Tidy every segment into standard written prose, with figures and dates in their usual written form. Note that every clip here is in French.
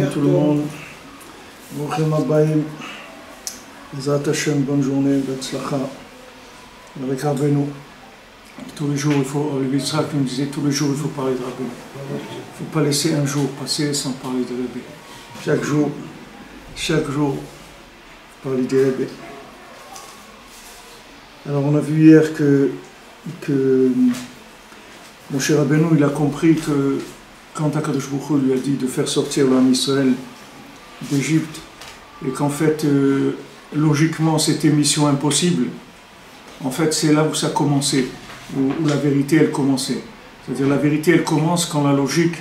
tout le monde. Bruchim Habayim. Bezrat Hashem, bonne journée, Betzlacha. Avec Rabbeinu. Tous les jours, il faut, le Yitzhak nous disait, tous les jours, il faut parler de Rabbeinu. Il ne faut pas laisser un jour passer sans parler de Rabbeinu. Chaque jour, parler de Rabbeinu. Alors, on a vu hier que mon cher Rabbeinu, il a compris que quand Akadosh Baruch Hu lui a dit de faire sortir l'homme Israël d'Égypte, et qu'en fait, logiquement, c'était mission impossible, en fait, c'est là où ça commençait, où la vérité, elle commençait. C'est-à-dire, la vérité, elle commence quand la logique,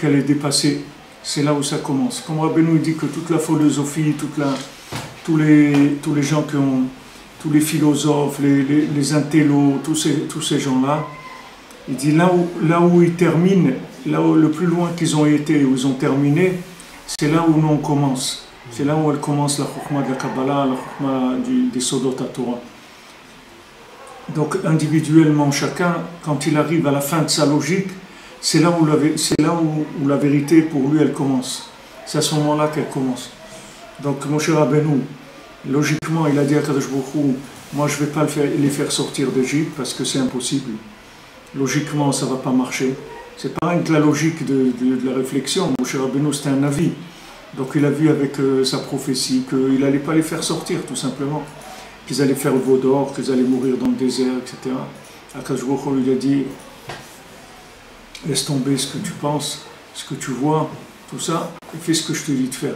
elle est dépassée. C'est là où ça commence. Comme Rabbeinu dit que toute la philosophie, tous les gens qui ont, tous les philosophes, les intellos, tous ces gens-là, il dit là où ils terminent, là où le plus loin qu'ils ont été, où ils ont terminé, c'est là où nous on commence. C'est là où elle commence la Chokhma de la Kabbalah, la Chokhma des Sodot HaTorah. Donc individuellement, chacun, quand il arrive à la fin de sa logique, c'est là où la vérité pour lui elle commence. C'est à ce moment-là qu'elle commence. Donc mon cher Rabbeinu, logiquement il a dit à Kadosh Baruch Hu, moi je ne vais pas les faire sortir d'Égypte parce que c'est impossible. Logiquement ça ne va pas marcher. C'est pas que la logique de la réflexion. Mon cher Rabbeinu c'était un avis. Donc il a vu avec sa prophétie qu'il n'allait pas les faire sortir tout simplement. Qu'ils allaient faire le veau d'or, qu'ils allaient mourir dans le désert, etc. Akadosh Baruch Hu lui a dit, laisse tomber ce que tu penses, ce que tu vois, tout ça, et fais ce que je te dis de faire.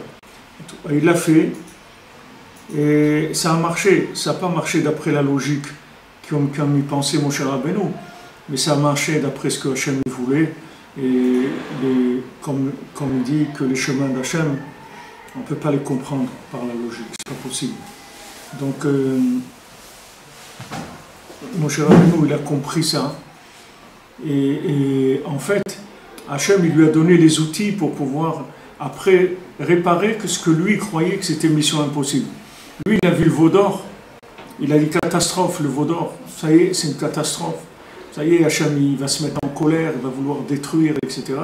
Et il l'a fait, et ça a marché. Ça n'a pas marché d'après la logique comme y pensait mon cher Rabbeinu, mais ça a marché d'après ce que Hachem voulait, et comme il dit que les chemins d'Hachem, on ne peut pas les comprendre par la logique, c'est pas possible. Donc, mon cher Rabbeinu, il a compris ça. Et en fait, Hachem, il lui a donné les outils pour pouvoir, après, réparer que ce que lui croyait que c'était mission impossible. Lui, il a vu le veau d'or. Il a dit catastrophe, le veau d'or. Ça y est, c'est une catastrophe. Ça y est, Hachem, il va se mettre en colère, il va vouloir détruire, etc.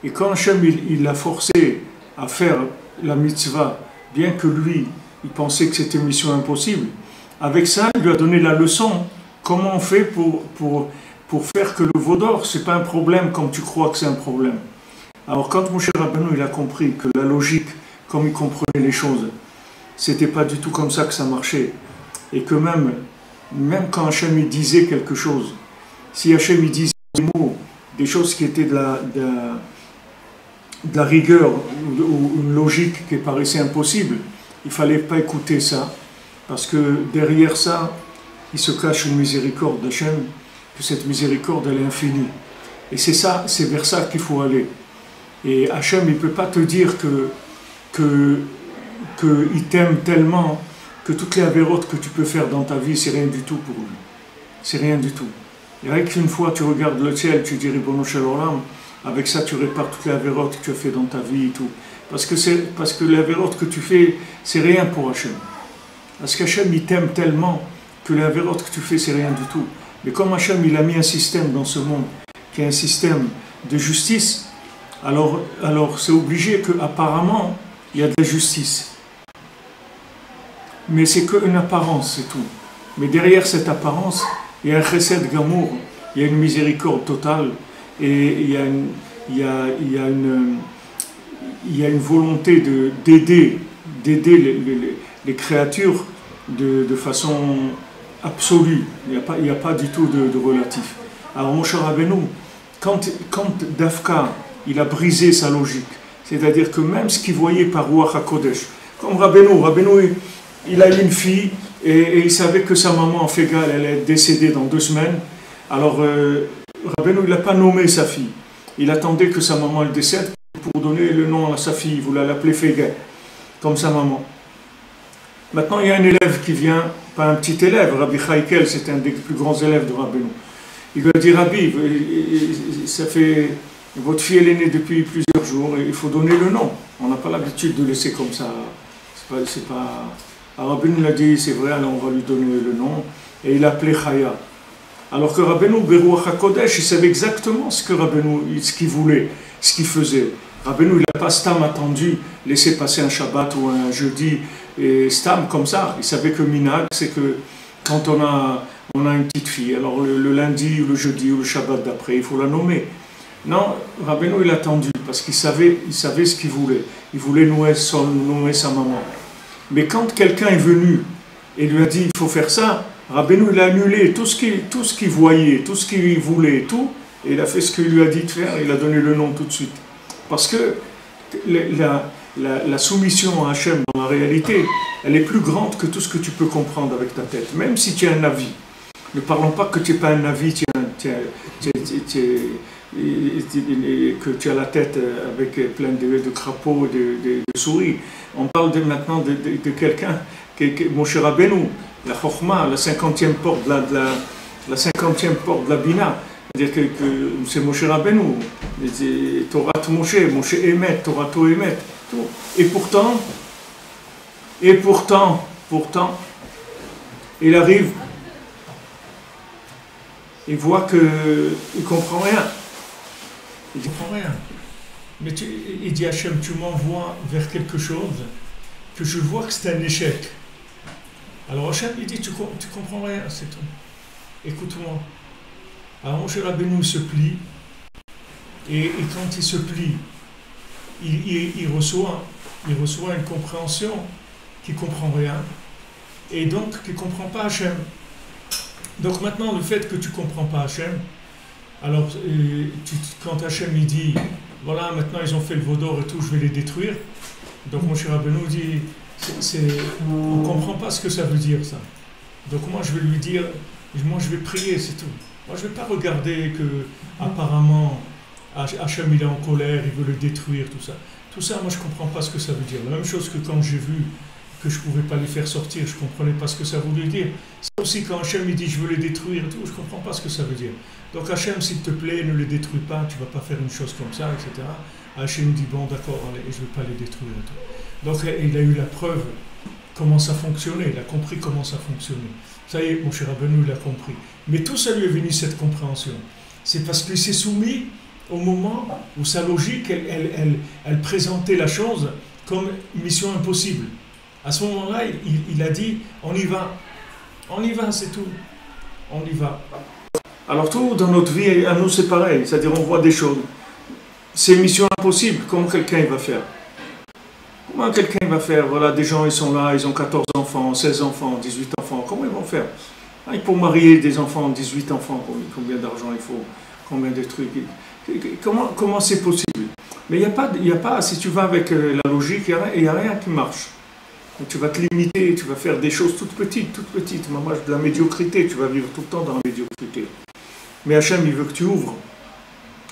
Et quand Hachem, il l'a forcé à faire la mitzvah, bien que lui, il pensait que c'était une mission impossible. Avec ça, il lui a donné la leçon. Comment on fait pour faire que le veau d'or, ce n'est pas un problème comme tu crois que c'est un problème. Alors quand mon cher Rabbeinu, il a compris que la logique, comme il comprenait les choses, c'était pas du tout comme ça que ça marchait. Et que même quand Hachem il disait quelque chose, si Hachem il disait des mots, des choses qui étaient de la rigueur, ou une logique qui paraissait impossible, il ne fallait pas écouter ça, parce que derrière ça, il se cache une miséricorde d'Hachem, que cette miséricorde, elle est infinie. Et c'est ça, c'est vers ça qu'il faut aller. Et Hachem, il ne peut pas te dire qu'il t'aime tellement que toutes les avérotes que tu peux faire dans ta vie, c'est rien du tout pour lui. C'est rien du tout. Et rien qu'une fois, tu regardes le ciel, tu dis Ribono Shel Olam, avec ça, tu répares toutes les avérotes que tu as fait dans ta vie et tout. Parce que les avérotes que tu fais, c'est rien pour Hachem. Parce qu'Hachem, il t'aime tellement que les avérotes que tu fais, c'est rien du tout. Mais comme Hachem, il a mis un système dans ce monde, qui est un système de justice, alors c'est obligé qu'apparemment, il y a de la justice. Mais c'est qu'une apparence, c'est tout. Mais derrière cette apparence, il y a un chesed gamour, il y a une miséricorde totale, et il y a une volonté d'aider les créatures de façon absolue. Il n'y a pas du tout de relatif. Alors mon cher Rabbeinu, quand Dafka il a brisé sa logique, c'est-à-dire que même ce qu'il voyait par Ruach HaKodesh, comme Rabbeinu il a eu une fille et il savait que sa maman en Fégal elle est décédée dans 2 semaines. Alors Rabbeinu il n'a pas nommé sa fille. Il attendait que sa maman elle décède pour donner le nom à sa fille. Il voulait l'appeler Fégal, comme sa maman. Maintenant il y a un élève qui vient, pas un petit élève, Rabbi Chaïkel, c'était un des plus grands élèves de Rabbeinu. Il lui a dit, Rabbi, ça fait, votre fille elle est née depuis plusieurs jours, et il faut donner le nom. On n'a pas l'habitude de laisser comme ça. C'est pas... Alors Rabbeinu l'a dit, c'est vrai, alors on va lui donner le nom, et il l'appelait Chaya. Alors que Rabbeinu, Beruach HaKodesh, il savait exactement ce qu'il voulait, ce qu'il faisait. Rabbeinu, il n'a pas Stam attendu, laisser passer un Shabbat ou un jeudi, et Stam comme ça. Il savait que Minag, c'est que quand on a une petite fille, alors le lundi ou le jeudi ou le Shabbat d'après, il faut la nommer. Non, Rabbeinu, il a attendu, parce qu'il savait ce qu'il voulait. Il voulait nommer sa maman. Mais quand quelqu'un est venu et lui a dit, il faut faire ça, Rabbeinu, il a annulé tout ce qu'il voyait, tout ce qu'il voulait, tout, et il a fait ce qu'il lui a dit de faire, il a donné le nom tout de suite. Parce que la soumission à Hachem dans la réalité, elle est plus grande que tout ce que tu peux comprendre avec ta tête, même si tu as un avis. Ne parlons pas que tu n'es pas un avis, que tu as la tête avec plein de crapauds, de souris. On parle maintenant de quelqu'un, Moshe Rabbeinu, la Chokhma, la 50e porte la 50e porte de la Bina. C'est-à-dire que c'est Moshe Rabbeinu, Torah Moshe, Moshe Emet, Torah To Emet. Et pourtant, il arrive, il voit qu'il ne comprend rien. Il ne comprend rien. Mais il dit Hachem, tu m'envoies vers quelque chose que je vois que c'est un échec. Alors Hachem, il dit, tu comprends rien, c'est tout. Écoute-moi. Alors Moshe Rabbeinu se plie, et quand il se plie, il reçoit une compréhension qui ne comprend rien, et donc qui ne comprend pas Hachem. Donc maintenant, le fait que tu ne comprends pas Hachem, alors quand Hachem il dit, voilà, maintenant ils ont fait le veau d'or et tout, je vais les détruire, donc Moshe Rabbeinu dit, on ne comprend pas ce que ça veut dire ça. Donc moi je vais lui dire, moi je vais prier, c'est tout. Moi je ne vais pas regarder que apparemment Hachem il est en colère, il veut le détruire, tout ça. Tout ça, moi je ne comprends pas ce que ça veut dire. La même chose que quand j'ai vu que je ne pouvais pas les faire sortir, je ne comprenais pas ce que ça voulait dire. C'est aussi quand Hachem il dit je veux les détruire et tout, je ne comprends pas ce que ça veut dire. Donc Hachem, s'il te plaît, ne les détruis pas, tu ne vas pas faire une chose comme ça, etc. Hachem dit bon d'accord, allez, je ne vais pas les détruire et tout. Donc il a eu la preuve comment ça fonctionnait, il a compris comment ça fonctionnait. Ça y est, Moshe Rabbeinu, il a compris. Mais tout ça lui est venu, cette compréhension. C'est parce qu'il s'est soumis au moment où sa logique, elle présentait la chose comme mission impossible. À ce moment-là, il a dit, on y va, c'est tout, on y va. Alors tout dans notre vie, à nous c'est pareil, c'est-à-dire on voit des choses. C'est une mission impossible, comment quelqu'un va faire? Comment quelqu'un va faire? Voilà, des gens ils sont là, ils ont 14 enfants, 16 enfants, 18 enfants, comment ils vont faire? Pour marier des enfants, 18 enfants, combien d'argent il faut? Combien de trucs? Comment c'est possible? Mais il n'y a pas, si tu vas avec la logique, il n'y a rien qui marche. Donc, tu vas te limiter, tu vas faire des choses toutes petites. Moi, de la médiocrité, tu vas vivre tout le temps dans la médiocrité. Mais Hachem, il veut que tu ouvres.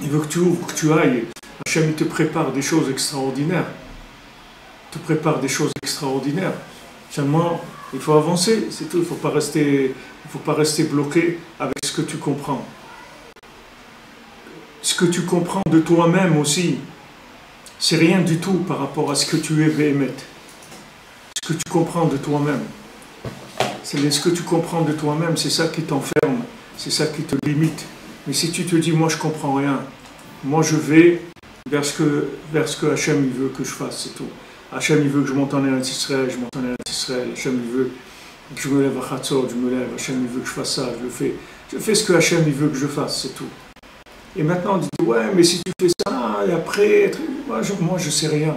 Il veut que tu ouvres, que tu ailles. Hachem, il te prépare des choses extraordinaires. Il te prépare des choses extraordinaires. Seulement, il faut avancer, c'est tout. Il ne faut pas rester bloqué avec ce que tu comprends. Ce que tu comprends de toi-même aussi, c'est rien du tout par rapport à ce que tu es Béhémet. Ce que tu comprends de toi-même. Ce que tu comprends de toi-même, c'est ça qui t'enferme, c'est ça qui te limite. Mais si tu te dis, moi je comprends rien, moi je vais vers ce que Hachem il veut que je fasse, c'est tout. Hachem il veut que je monte en Eretz Israël, je monte en Eretz Israël. Hachem il veut que je me lève à Chatzot, je me lève. Hachem il veut que je fasse ça, je le fais. Je fais ce que Hachem il veut que je fasse, c'est tout. Et maintenant on dit, ouais, mais si tu fais ça, et après, moi je sais rien.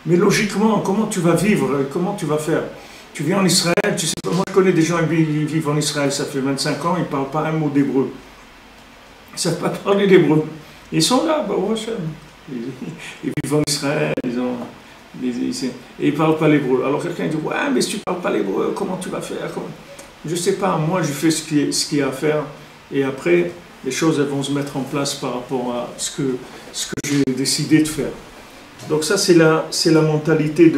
Mais logiquement, comment tu vas vivre? Comment tu vas faire? Tu viens en Israël, tu sais pas, moi je connais des gens qui vivent en Israël, ça fait 25 ans, ils ne parlent pas un mot d'hébreu. Ils ne savent pas parler d'hébreu. Ils sont là, ils vivent en Israël, et ils ne parlent pas l'hébreu. Alors quelqu'un dit, ouais, mais si tu ne parles pas l'hébreu, comment tu vas faire? Je ne sais pas, moi je fais ce qu'il y a à faire, et après, les choses elles vont se mettre en place par rapport à ce que j'ai décidé de faire. Donc ça c'est la mentalité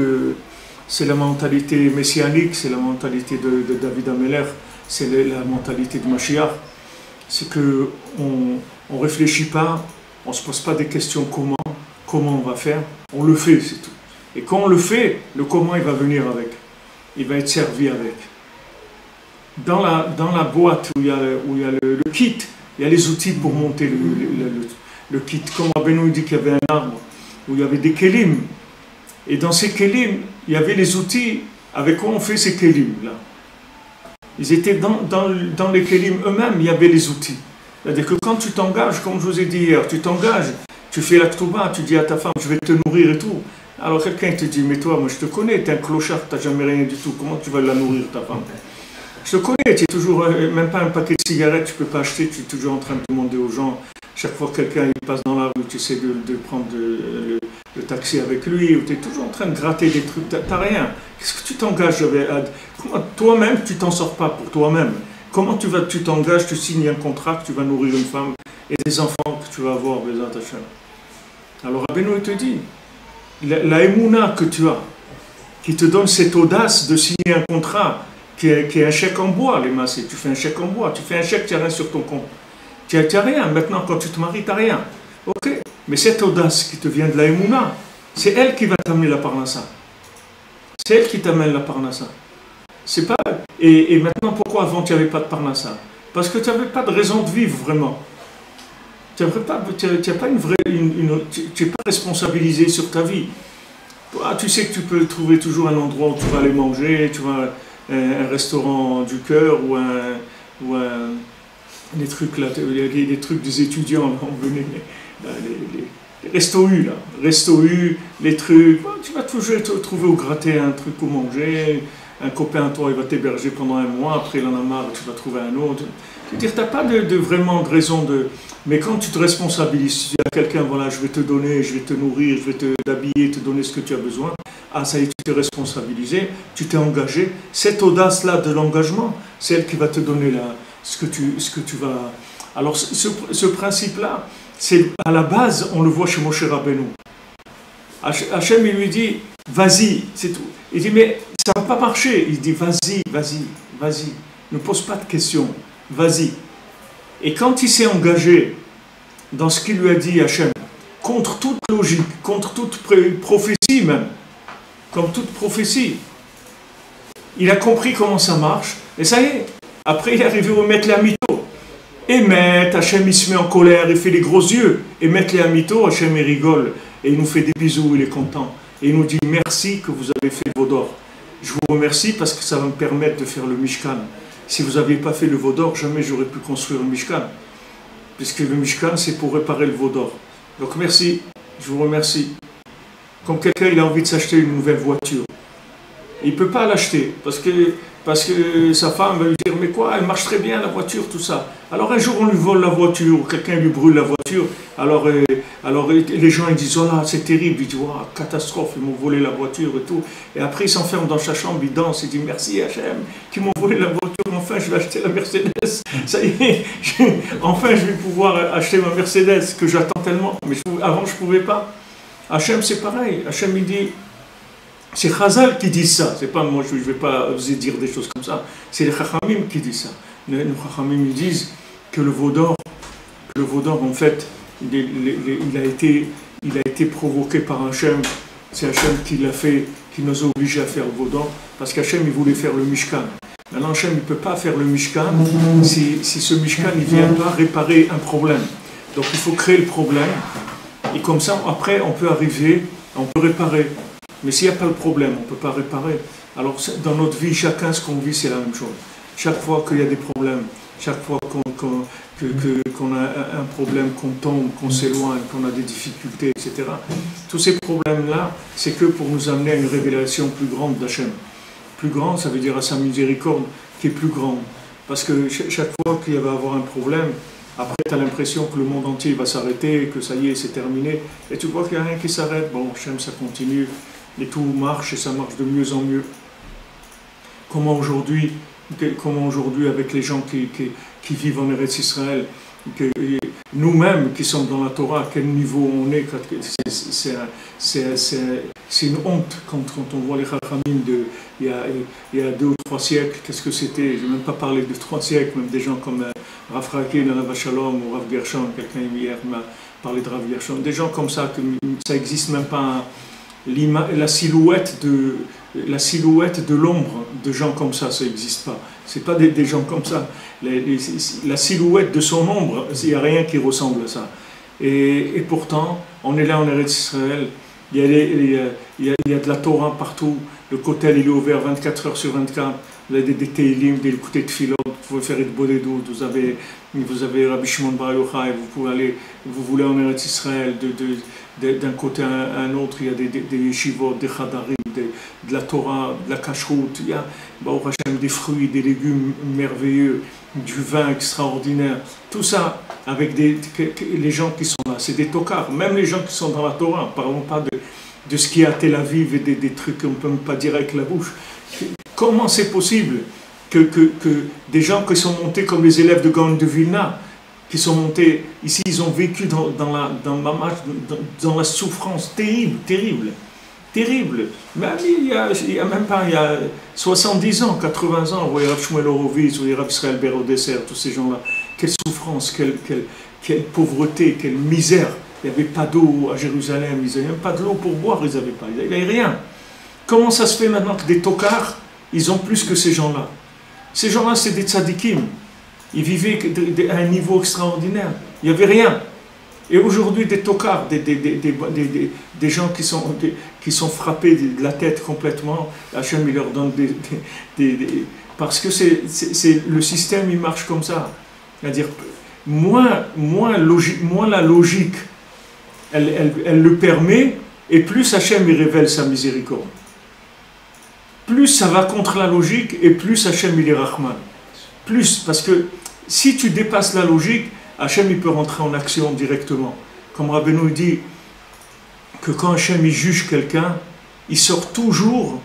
messianique, c'est la mentalité de David Ameler, c'est la mentalité de Mashiach. C'est qu'on ne réfléchit pas, on ne se pose pas des questions comment on va faire, on le fait, c'est tout. Et quand on le fait, le comment il va venir avec, il va être servi avec. Dans la boîte où il y a le kit, il y a les outils pour monter le kit. Comme Rabbeinu dit qu'il y avait un arbre, où il y avait des kelim. Et dans ces kelim, il y avait les outils avec quoi on fait ces kelim là. Ils étaient dans les kelim eux-mêmes, il y avait les outils. C'est-à-dire que quand tu t'engages, comme je vous ai dit hier, tu t'engages, tu fais la ktouba, tu dis à ta femme, je vais te nourrir et tout. Alors quelqu'un te dit, mais toi, moi je te connais, t'es un clochard, t'as jamais rien du tout, comment tu vas la nourrir ta femme? Je te connais, tu es toujours, même pas un paquet de cigarettes, tu peux pas acheter, tu es toujours en train de demander aux gens, chaque fois que quelqu'un il passe dans la rue, tu essaies de prendre le taxi avec lui, ou tu es toujours en train de gratter des trucs, t'as rien. Qu'est-ce que tu t'engages avec toi-même, tu t'en sors pas pour toi-même. Comment tu t'engages, tu signes un contrat que tu vas nourrir une femme et des enfants que tu vas avoir, Bézat Hashem. Alors Rabbeinu il te dit, la émouna que tu as, qui te donne cette audace de signer un contrat, qui est un chèque en bois, les massés. Tu fais un chèque en bois, tu fais un chèque, tu n'as rien sur ton compte. Tu n'as rien. Maintenant, quand tu te maries, tu n'as rien. Ok. Mais cette audace qui te vient de la émouna, c'est elle qui va t'amener la parnassa. C'est elle qui t'amène la parnassa. C'est pas. Et maintenant, pourquoi avant tu n'avais pas de parnassa? Parce que tu n'avais pas de raison de vivre vraiment. Tu n'as pas une vraie. Tu n'es pas responsabilisé sur ta vie. Ah, tu sais que tu peux trouver toujours un endroit où tu vas aller manger, tu vas un restaurant du cœur ou des trucs là, des trucs des étudiants, là, on venait, les restos U là, restos U, les trucs, tu vas toujours te trouver au gratter un truc pour manger, un copain à toi il va t'héberger pendant un mois, après il en a marre, tu vas trouver un autre. Tu n'as pas vraiment de raison de... Mais quand tu te responsabilises, tu dis à quelqu'un, voilà, je vais te donner, je vais te nourrir, je vais t'habiller, te donner ce que tu as besoin, ah ça y est, tu t'es responsabilisé, tu t'es engagé. Cette audace-là de l'engagement, c'est elle qui va te donner ce que tu vas... Alors ce principe-là, c'est à la base, on le voit chez Moshe Rabbeinu. Hachem, il lui dit, vas-y, c'est tout. Il dit, mais ça ne va pas marcher. Il dit, vas-y, ne pose pas de questions, vas-y. Et quand il s'est engagé dans ce qu'il lui a dit Hachem, contre toute logique, contre toute prophétie même, comme toute prophétie, il a compris comment ça marche, et ça y est. Après, il est arrivé au Met les Amito. Et Met, Hachem, il se met en colère, il fait les gros yeux. Et Met les Amito, Hachem, il rigole, et il nous fait des bisous, il est content. Et il nous dit, merci que vous avez fait le Vaudor. Je vous remercie parce que ça va me permettre de faire le Mishkan. Si vous n'aviez pas fait le Vaudor, jamais j'aurais pu construire le Mishkan. Puisque le Mishkan, c'est pour réparer le Vaudor. Donc merci, je vous remercie. Comme quelqu'un il a envie de s'acheter une nouvelle voiture, il ne peut pas l'acheter parce que sa femme va lui dire, mais quoi, elle marche très bien la voiture, tout ça. Alors un jour on lui vole la voiture, ou quelqu'un lui brûle la voiture, alors les gens ils disent, oh là, c'est terrible, ils disent, oh, catastrophe, ils m'ont volé la voiture et tout. Et après il s'enferme dans sa chambre, il danse, il dit, merci Hachem, qui m'ont volé la voiture, enfin je vais acheter la Mercedes. Ça y est, enfin je vais pouvoir acheter ma Mercedes, que j'attends tellement, mais avant je ne pouvais pas. Hachem c'est pareil, Hachem il dit, c'est Chazal qui dit ça, c'est pas moi, je ne vais pas oser dire des choses comme ça, c'est les Chachamim qui disent ça. Les Chachamim ils disent que le Vaudor en fait, il a été provoqué par Hachem, c'est Hachem qui l'a fait, qui nous a obligés à faire le Vaudor, parce qu'Hachem il voulait faire le Mishkan. Maintenant Hachem il ne peut pas faire le Mishkan si ce Mishkan ne vient pas réparer un problème. Donc il faut créer le problème, et comme ça après on peut arriver, on peut réparer. Mais s'il n'y a pas le problème, on ne peut pas réparer. Alors dans notre vie, chacun ce qu'on vit, c'est la même chose. Chaque fois qu'il y a des problèmes, chaque fois qu'on a un problème, qu'on tombe, qu'on s'éloigne, qu'on a des difficultés, etc. Tous ces problèmes-là, c'est que pour nous amener à une révélation plus grande d'Hachem. Plus grande, ça veut dire à sa miséricorde qui est plus grande. Parce que chaque fois qu'il va y avoir un problème, après tu as l'impression que le monde entier va s'arrêter, que ça y est, c'est terminé. Et tu vois qu'il n'y a rien qui s'arrête. Bon, Hachem, ça continue. Et tout marche et ça marche de mieux en mieux. Comment aujourd'hui avec les gens qui vivent en Eretz Israël, nous-mêmes qui sommes dans la Torah, à quel niveau on est, c'est une honte quand on voit les Chachamim il y a 2 ou 3 siècles, qu'est-ce que c'était? Je n'ai même pas parlé de 3 siècles, même des gens comme Rav Rakin, Rav Shalom ou Rav Gershon, quelqu'un hier m'a parlé de Rav Gershon, des gens comme ça, que ça n'existe même pas. La silhouette de l'ombre de gens comme ça n'existe pas. C'est pas des gens comme ça. La silhouette de son ombre, il n'y a rien qui ressemble à ça. Et pourtant, on est là en Eretz Israël, il y a de la Torah partout, le kotel il est ouvert 24 heures sur 24, vous avez des Teilim, des Likutei Tfilot, vous pouvez faire une Boledut, vous avez Rabbi Shimon Bar Yochai, vous pouvez aller, vous voulez en Eretz Israël, d'un côté à un autre, il y a des yeshivot, des chadarim, de la Torah, de la kashrut, il y a Baruch Hashem, des fruits, des légumes merveilleux, du vin extraordinaire, tout ça avec les gens qui sont là, c'est des tocards, même les gens qui sont dans la Torah, parlons pas de ce qui est à Tel Aviv et des trucs qu'on ne peut même pas dire avec la bouche. Comment c'est possible que des gens qui sont montés comme les élèves de Gaon de Vilna, qui sont montés ici, ils ont vécu dans la souffrance terrible, terrible, terrible. Mais il y a même pas, il y a 70 ans, 80 ans, vous voyez Rav Shmuel Horowitz, vous voyez Rav Israël Berodesser, tous ces gens-là, quelle souffrance, quelle pauvreté, quelle misère. Il n'y avait pas d'eau à Jérusalem, ils n'avaient même pas de l'eau pour boire, ils n'avaient rien. Comment ça se fait maintenant que des tocards, ils ont plus que ces gens-là? Ces gens-là, c'est des tzadikim. Ils vivaient à un niveau extraordinaire. Il n'y avait rien. Et aujourd'hui, des tocards, des gens qui sont frappés de la tête complètement, Hachem, il leur donne parce que le système, il marche comme ça. C'est-à-dire, moins la logique, elle le permet, et plus Hachem, il révèle sa miséricorde. Plus ça va contre la logique, et plus Hachem, il est Rahman. Plus, parce que si tu dépasses la logique, Hachem, il peut rentrer en action directement. Comme Rabbeinu dit que quand Hachem, il juge quelqu'un, il sort toujours,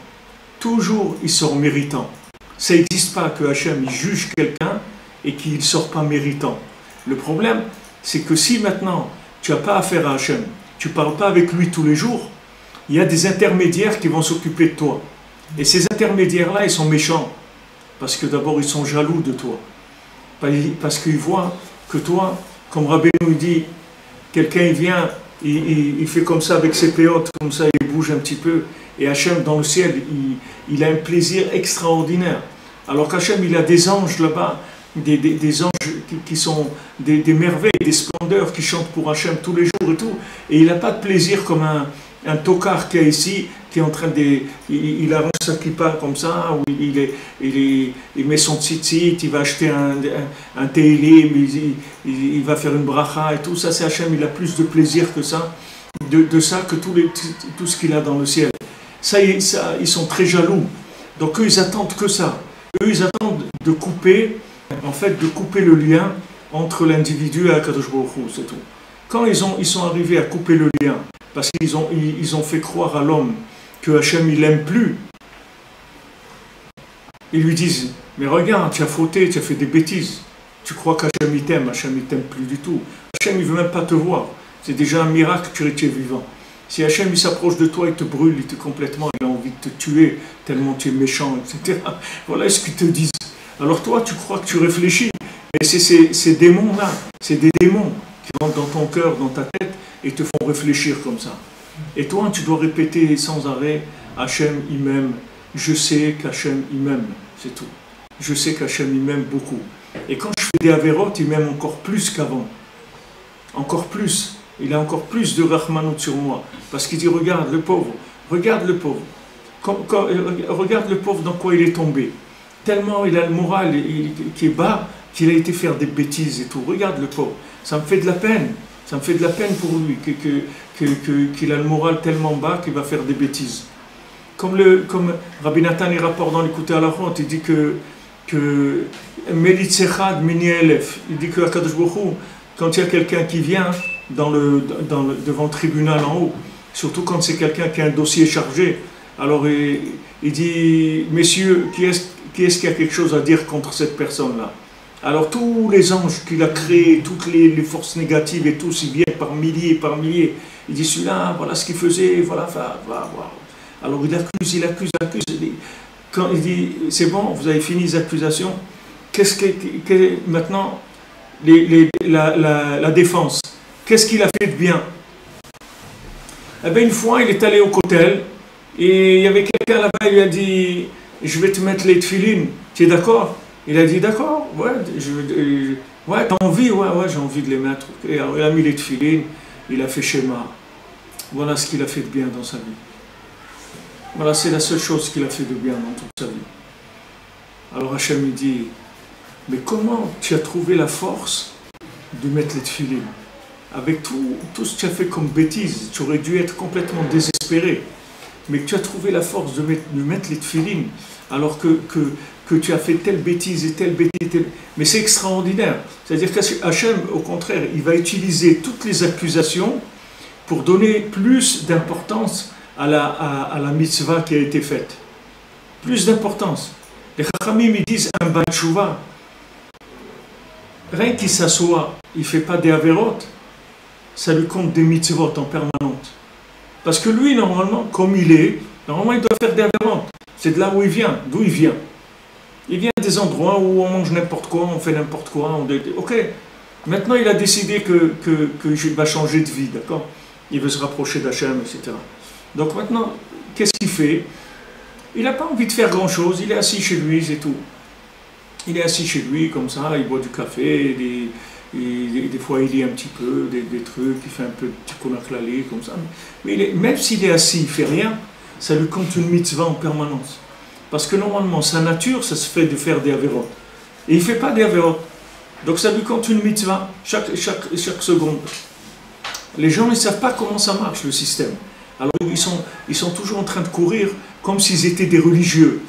il sort méritant. Ça n'existe pas que Hachem, il juge quelqu'un et qu'il ne sort pas méritant. Le problème, c'est que si maintenant, tu n'as pas affaire à Hachem, tu ne parles pas avec lui tous les jours, il y a des intermédiaires qui vont s'occuper de toi. Et ces intermédiaires-là, ils sont méchants. Parce que d'abord, ils sont jaloux de toi. Parce qu'ils voient que toi, comme Rabbeinu dit, quelqu'un il vient, il fait comme ça avec ses péotes, comme ça, il bouge un petit peu. Et Hachem, dans le ciel, il a un plaisir extraordinaire. Alors qu'Hachem, il a des anges là-bas, des anges qui sont des merveilles, des splendeurs, qui chantent pour Hachem tous les jours et tout. Et il n'a pas de plaisir comme un tocard qui est ici, qui est en train de... Il arrange sa kippa comme ça, ou il met son tzitzit, il va acheter un teilim, il va faire une bracha et tout. Ça, c'est Hachem, il a plus de plaisir que ça, de ça que tout ce qu'il a dans le ciel. Ça, ils sont très jaloux. Donc eux, ils attendent que ça. Eux, ils attendent de couper le lien entre l'individu et Akadosh Baruch Hu, c'est tout. Quand ils sont arrivés à couper le lien, parce qu'ils ont fait croire à l'homme que Hachem il l'aime plus, ils lui disent, mais regarde, tu as fauté, tu as fait des bêtises, tu crois qu'Hachem il t'aime plus du tout, Hachem il veut même pas te voir, c'est déjà un miracle que tu es vivant. Si Hachem il s'approche de toi, il te brûle, complètement, il a envie de te tuer, tellement tu es méchant, etc. Voilà ce qu'ils te disent. Alors toi, tu crois que tu réfléchis, mais c'est ces démons-là, c'est des démons qui rentrent dans ton cœur, dans ta tête, et te font réfléchir comme ça. Et toi, tu dois répéter sans arrêt, Hachem, il m'aime, je sais qu'Hachem, il m'aime, c'est tout. Je sais qu'Hachem, il m'aime beaucoup. Et quand je fais des avérotes, il m'aime encore plus qu'avant. Encore plus. Il a encore plus de rahmanout sur moi. Parce qu'il dit, regarde le pauvre, regarde le pauvre. Regarde le pauvre dans quoi il est tombé. Tellement il a le moral qui est bas, qu'il a été faire des bêtises et tout. Regarde le pauvre. Ça me fait de la peine. Ça me fait de la peine pour lui qu'il a le moral tellement bas qu'il va faire des bêtises. Comme Rabbi Nathan il rapporte dans l'Écouté à la honte, il dit que Melitzechad Mini Elef, il dit que Akadosh Baruch Hu, quand il y a quelqu'un qui vient devant le tribunal en haut, surtout quand c'est quelqu'un qui a un dossier chargé, alors il dit, messieurs, qui est-ce qui a quelque chose à dire contre cette personne-là? Alors tous les anges qu'il a créés, toutes les forces négatives et tous, ils viennent par milliers, par milliers. Il dit, celui-là, voilà ce qu'il faisait, voilà. Alors il accuse. Quand il dit, c'est bon, vous avez fini les accusations, maintenant, la défense, qu'est-ce qu'il a fait de bien? Eh bien, une fois, il est allé au kotel, et il y avait quelqu'un là-bas, il lui a dit, je vais te mettre les tefilines, tu es d'accord? Il a dit, d'accord, ouais, Ouais, t'as envie, ouais, j'ai envie de les mettre. Et alors, il a mis les tefilines, il a fait schéma. Voilà ce qu'il a fait de bien dans sa vie. Voilà, c'est la seule chose qu'il a fait de bien dans toute sa vie. Alors Hachem lui dit, mais comment tu as trouvé la force de mettre les tefilines? Avec tout ce que tu as fait comme bêtise, tu aurais dû être complètement désespéré. Mais tu as trouvé la force de mettre les tefilines, alors que tu as fait telle bêtise et telle bêtise. Mais c'est extraordinaire. C'est-à-dire qu'Hachem, au contraire, il va utiliser toutes les accusations pour donner plus d'importance à la mitzvah qui a été faite. Plus d'importance. Les Chachamim, ils disent un Baal Tshuva, rien qu'il s'assoit, il ne fait pas des avérotes, ça lui compte des mitzvot en permanente. Parce que lui, normalement, comme il est, normalement, il doit faire des avérotes. C'est de là où il vient, d'où il vient. Il vient des endroits où on mange n'importe quoi, on fait n'importe quoi. Ok, maintenant il a décidé qu'il va changer de vie, d'accord? Il veut se rapprocher d'Hachem, etc. Donc maintenant, qu'est-ce qu'il fait? Il n'a pas envie de faire grand-chose, il est assis chez lui, c'est tout. Il est assis chez lui, comme ça, il boit du café, des fois il lit un petit peu, des trucs, il fait un peu de tikkun klali, comme ça. Mais même s'il est assis, il ne fait rien, ça lui compte une mitzvah en permanence. Parce que normalement, sa nature, ça se fait de faire des avérotes. Et il ne fait pas des avérotes. Donc ça lui compte une mitzvah chaque seconde. Les gens, ils ne savent pas comment ça marche, le système. Alors ils sont toujours en train de courir comme s'ils étaient des religieux.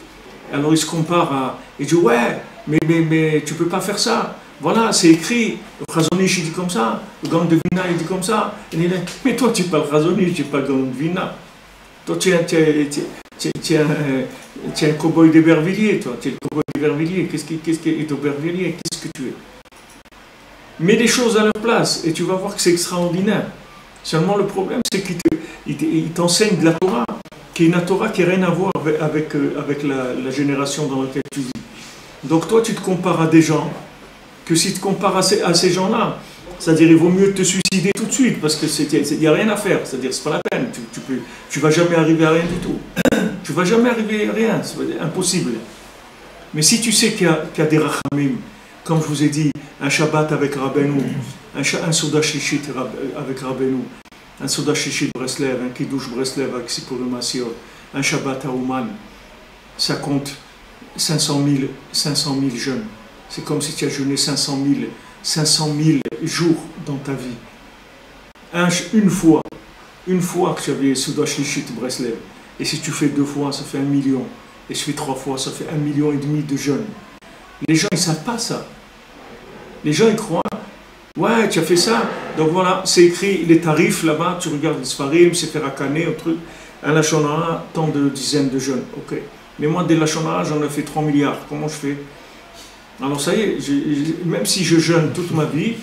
Alors ils se comparent à... Ils disent, ouais, mais tu ne peux pas faire ça. Voilà, c'est écrit. Le Chazonish, il dit comme ça. Le Gaon de Vilna, il dit comme ça. Et il dit, mais toi, tu parles Chazonish, tu parles Gaon de Vilna. Toi, tu es un cow-boy d'Hébervilliers, toi. Tu es le cow-boy d'Hébervilliers. Qu'est-ce qui est d'Hébervilliers? Qu'est-ce que tu es? Mets les choses à leur place et tu vas voir que c'est extraordinaire. Seulement, le problème, c'est qu'il t'enseigne de la Torah, qui est une Torah qui n'a rien à voir avec la génération dans laquelle tu vis. Donc, toi, tu te compares à des gens, que si tu te compares à ces gens-là, c'est-à-dire il vaut mieux te suicider tout de suite, parce qu'il n'y a rien à faire, c'est-à-dire c'est pas la peine, tu vas jamais arriver à rien du tout. Tu vas jamais arriver à rien, c'est impossible. Mais si tu sais qu'il y a des rachamim, comme je vous ai dit, un Shabbat avec Rabbeinu, un Souda Shishit avec Rabbeinu, un Souda Shishit Breslev, un Kiddush Breslev avec Sipurim Asiot, un Shabbat à Ouman, ça compte 500 000 jeunes. C'est comme si tu as jeûné 500 000 jours dans ta vie. Une fois que tu avais Souda Shishit Breslev, et si tu fais 2 fois, ça fait 1 million, et si tu fais 3 fois, ça fait 1,5 million de jeunes. Les gens, ils ne savent pas ça. Les gens, ils croient, ouais, tu as fait ça. Donc voilà, c'est écrit les tarifs là-bas, tu regardes les Sfarim, c'est faire Akane, un truc. Un Lachon Hara, tant de dizaines de jeunes. Ok. Mais moi, des Lachon Hara, j'en ai fait 3 milliards. Comment je fais? Alors ça y est, même si je jeûne toute ma vie,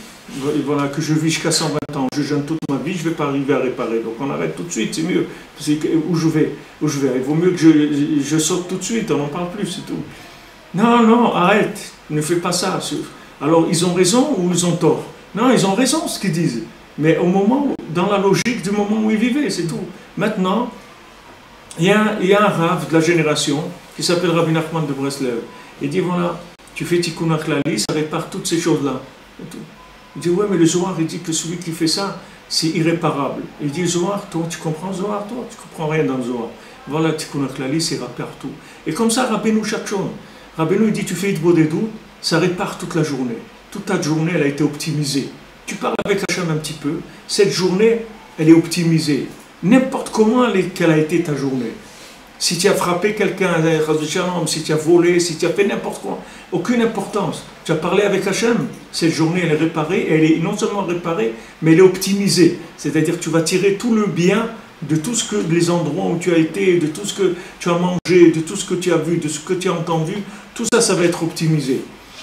voilà, que je vis jusqu'à 120 ans, je jeûne toute ma vie, je ne vais pas arriver à réparer. Donc on arrête tout de suite, c'est mieux. Où je vais. Il vaut mieux que je saute tout de suite, on n'en parle plus, c'est tout. Non, arrête, ne fais pas ça. Alors, ils ont raison ou ils ont tort? Non, ils ont raison, ce qu'ils disent. Mais dans la logique du moment où ils vivaient, c'est tout. Maintenant, il y a un Rav de la génération qui s'appelle Rabbi Nachman de Breslev. Il dit, voilà, tu fais Tikkun Klali, ça répare toutes ces choses-là. Il dit, ouais, mais le Zohar, il dit que celui qui fait ça, c'est irréparable. Il dit, Zohar, toi, tu comprends Zohar, toi? Tu comprends rien dans le Zohar. Voilà, Tikkun Klali, c'est répare tout. Et comme ça, Rabbeinu chaque chose. Rabbeinu, il dit, tu fais Itbodedut, ça répare toute la journée. Toute ta journée, elle a été optimisée. Tu parles avec Hachem un petit peu, cette journée, elle est optimisée. N'importe comment quelle a été ta journée. Si tu as frappé quelqu'un, si tu as volé, si tu as fait n'importe quoi, aucune importance. Tu as parlé avec Hachem, cette journée, elle est réparée, elle est non seulement réparée, mais elle est optimisée. C'est-à-dire que tu vas tirer tout le bien de tout ce que les endroits où tu as été, de tout ce que tu as mangé, de tout ce que tu as vu, de ce que tu as entendu, tout ça, ça va être optimisé.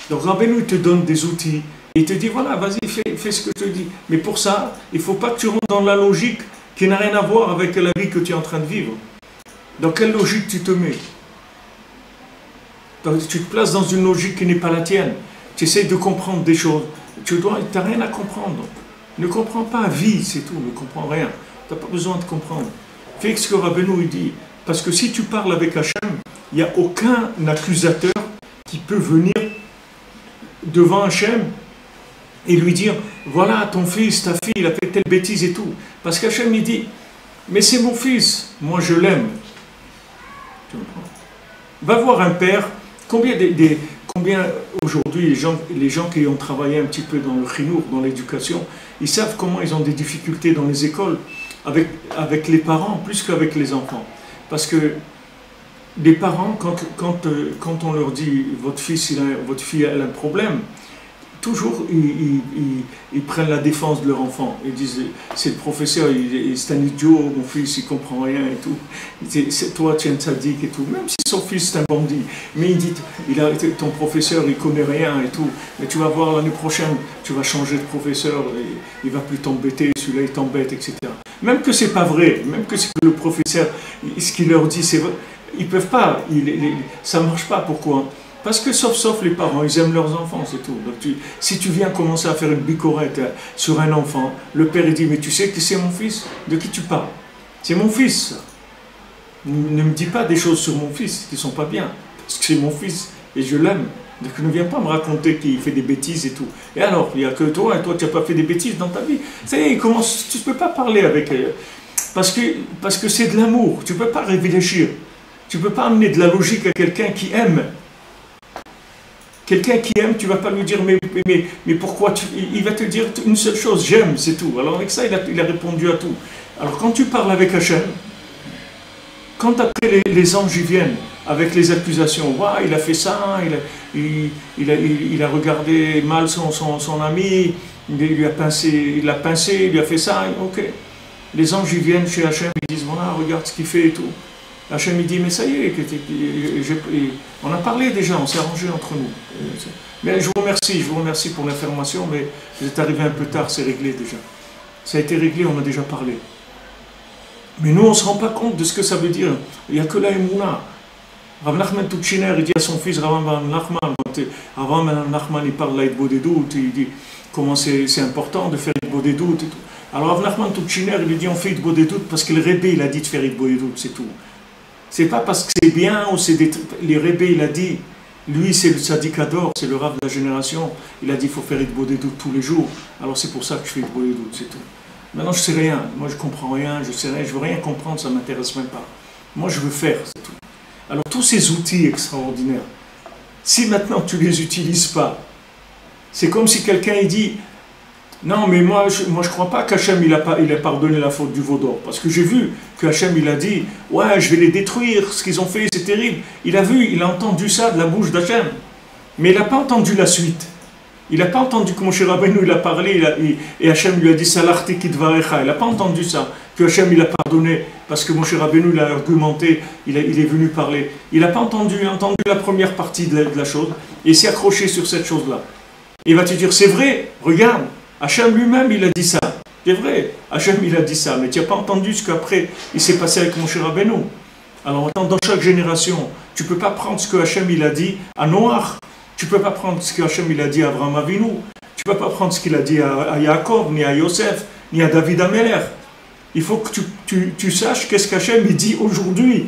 Donc Rabbeinu, il te donne des outils, et il te dit, voilà, vas-y, fais ce que je te dis. Mais pour ça, il ne faut pas que tu rentres dans la logique qui n'a rien à voir avec la vie que tu es en train de vivre. Dans quelle logique tu te mets? Tu te places dans une logique qui n'est pas la tienne. Tu essaies de comprendre des choses. Tu n'as rien à comprendre. Ne comprends pas, vis, c'est tout, ne comprends rien. Tu n'as pas besoin de comprendre. Fais ce que Rabbeinu il dit. Parce que si tu parles avec Hachem, il n'y a aucun accusateur qui peut venir devant Hachem et lui dire, voilà, ton fils, ta fille, il a fait telle bêtise et tout. Parce qu'Hachem, il dit, mais c'est mon fils, moi je l'aime. Va voir un père, combien aujourd'hui les gens qui ont travaillé un petit peu dans le chinour, dans l'éducation, ils savent comment ils ont des difficultés dans les écoles avec les parents plus qu'avec les enfants. Parce que les parents, quand on leur dit votre fille a un problème, toujours ils prennent la défense de leur enfant. Ils disent c'est le professeur, c'est un idiot, mon fils il comprend rien et tout. C'est toi tu es un tzaddik et tout. Même si son fils c'est un bandit, mais il dit ton professeur il connaît rien et tout. Mais tu vas voir l'année prochaine, tu vas changer de professeur, il va plus t'embêter, celui-là il t'embête, etc. Même que c'est pas vrai, même que c'est que le professeur, ce qu'il leur dit c'est vrai, ils peuvent pas, ça marche pas. Pourquoi? Parce que sauf les parents, ils aiment leurs enfants, c'est tout. Donc si tu viens commencer à faire une bicorette sur un enfant, le père il dit, mais tu sais que c'est mon fils? De qui tu parles? C'est mon fils. Ne me dis pas des choses sur mon fils qui ne sont pas bien, parce que c'est mon fils et je l'aime. Donc ne viens pas me raconter qu'il fait des bêtises et tout. Et alors, il n'y a que toi, et toi tu n'as pas fait des bêtises dans ta vie. Tu sais, tu ne peux pas parler avec... Parce que c'est de l'amour, tu ne peux pas réfléchir. Tu ne peux pas amener de la logique à quelqu'un qui aime. Quelqu'un qui aime, tu ne vas pas lui dire mais pourquoi il va te dire une seule chose, j'aime, c'est tout. Alors avec ça, il a répondu à tout. Alors quand tu parles avec Hachem, quand après les anges y viennent avec les accusations, ouais, il a fait ça, il a regardé mal son ami, il l'a pincé, il lui a fait ça, ok. Les anges y viennent chez Hachem, ils disent voilà, regarde ce qu'il fait et tout. Hachem il dit, mais ça y est, on a parlé déjà, on s'est arrangé entre nous. Mais je vous remercie pour l'information, mais vous êtes arrivé un peu tard, c'est réglé déjà. Ça a été réglé, on a déjà parlé. Mais nous, on ne se rend pas compte de ce que ça veut dire. Il n'y a que la Emouna. Rav Nachman Tuchiner, il dit à son fils Rav Nachman, Rav Nachman, il parle d'Aïd-Bodédout, il dit comment c'est important de faire Aïd-Bodédout et tout. Alors Rav Nachman Tuchiner, il lui dit on fait Aïd-Bodédout parce que le Rebbe, il a dit de faire Aïd-Bodédout, c'est tout. C'est pas parce que c'est bien ou c'est les Rebbe, il a dit, lui c'est le tzaddik Ador, c'est le Rav de la génération, il a dit il faut faire Aïd-Bodédout tous les jours, alors c'est pour ça que je fais Aïd-Bodédout, c'est tout. Maintenant je sais rien, moi je comprends rien, je sais rien, je veux rien comprendre, ça m'intéresse même pas. Moi je veux faire, c'est tout. Alors tous ces outils extraordinaires, si maintenant tu les utilises pas, c'est comme si quelqu'un il dit non mais moi je crois pas qu'Hachem il a pardonné la faute du veau d'or, parce que j'ai vu que Hachem il a dit ouais je vais les détruire, ce qu'ils ont fait c'est terrible. Il a entendu ça de la bouche d'Hachem, mais il n'a pas entendu la suite. Il n'a pas entendu que Moshe Rabbeinu il a parlé et Hachem lui a dit Salarti kidvarecha. Il n'a pas entendu ça, que Hachem il a pardonné parce que Moshe Rabbeinu il a argumenté, il est venu parler. Il n'a pas entendu la première partie de la chose et s'est accroché sur cette chose-là. Il va te dire c'est vrai, regarde, Hachem lui-même il a dit ça. C'est vrai, Hachem il a dit ça, mais tu n'as pas entendu ce qu'après il s'est passé avec Moshe Rabbeinu. Alors maintenant, dans chaque génération, tu ne peux pas prendre ce que Hachem il a dit à Noach. Tu ne peux pas prendre ce que Hachem il a dit à Abraham Avinu. Tu ne peux pas prendre ce qu'il a dit à Yaakov, ni à Yosef, ni à David Ameler. Il faut que tu saches qu'est-ce qu'Hachem il dit aujourd'hui.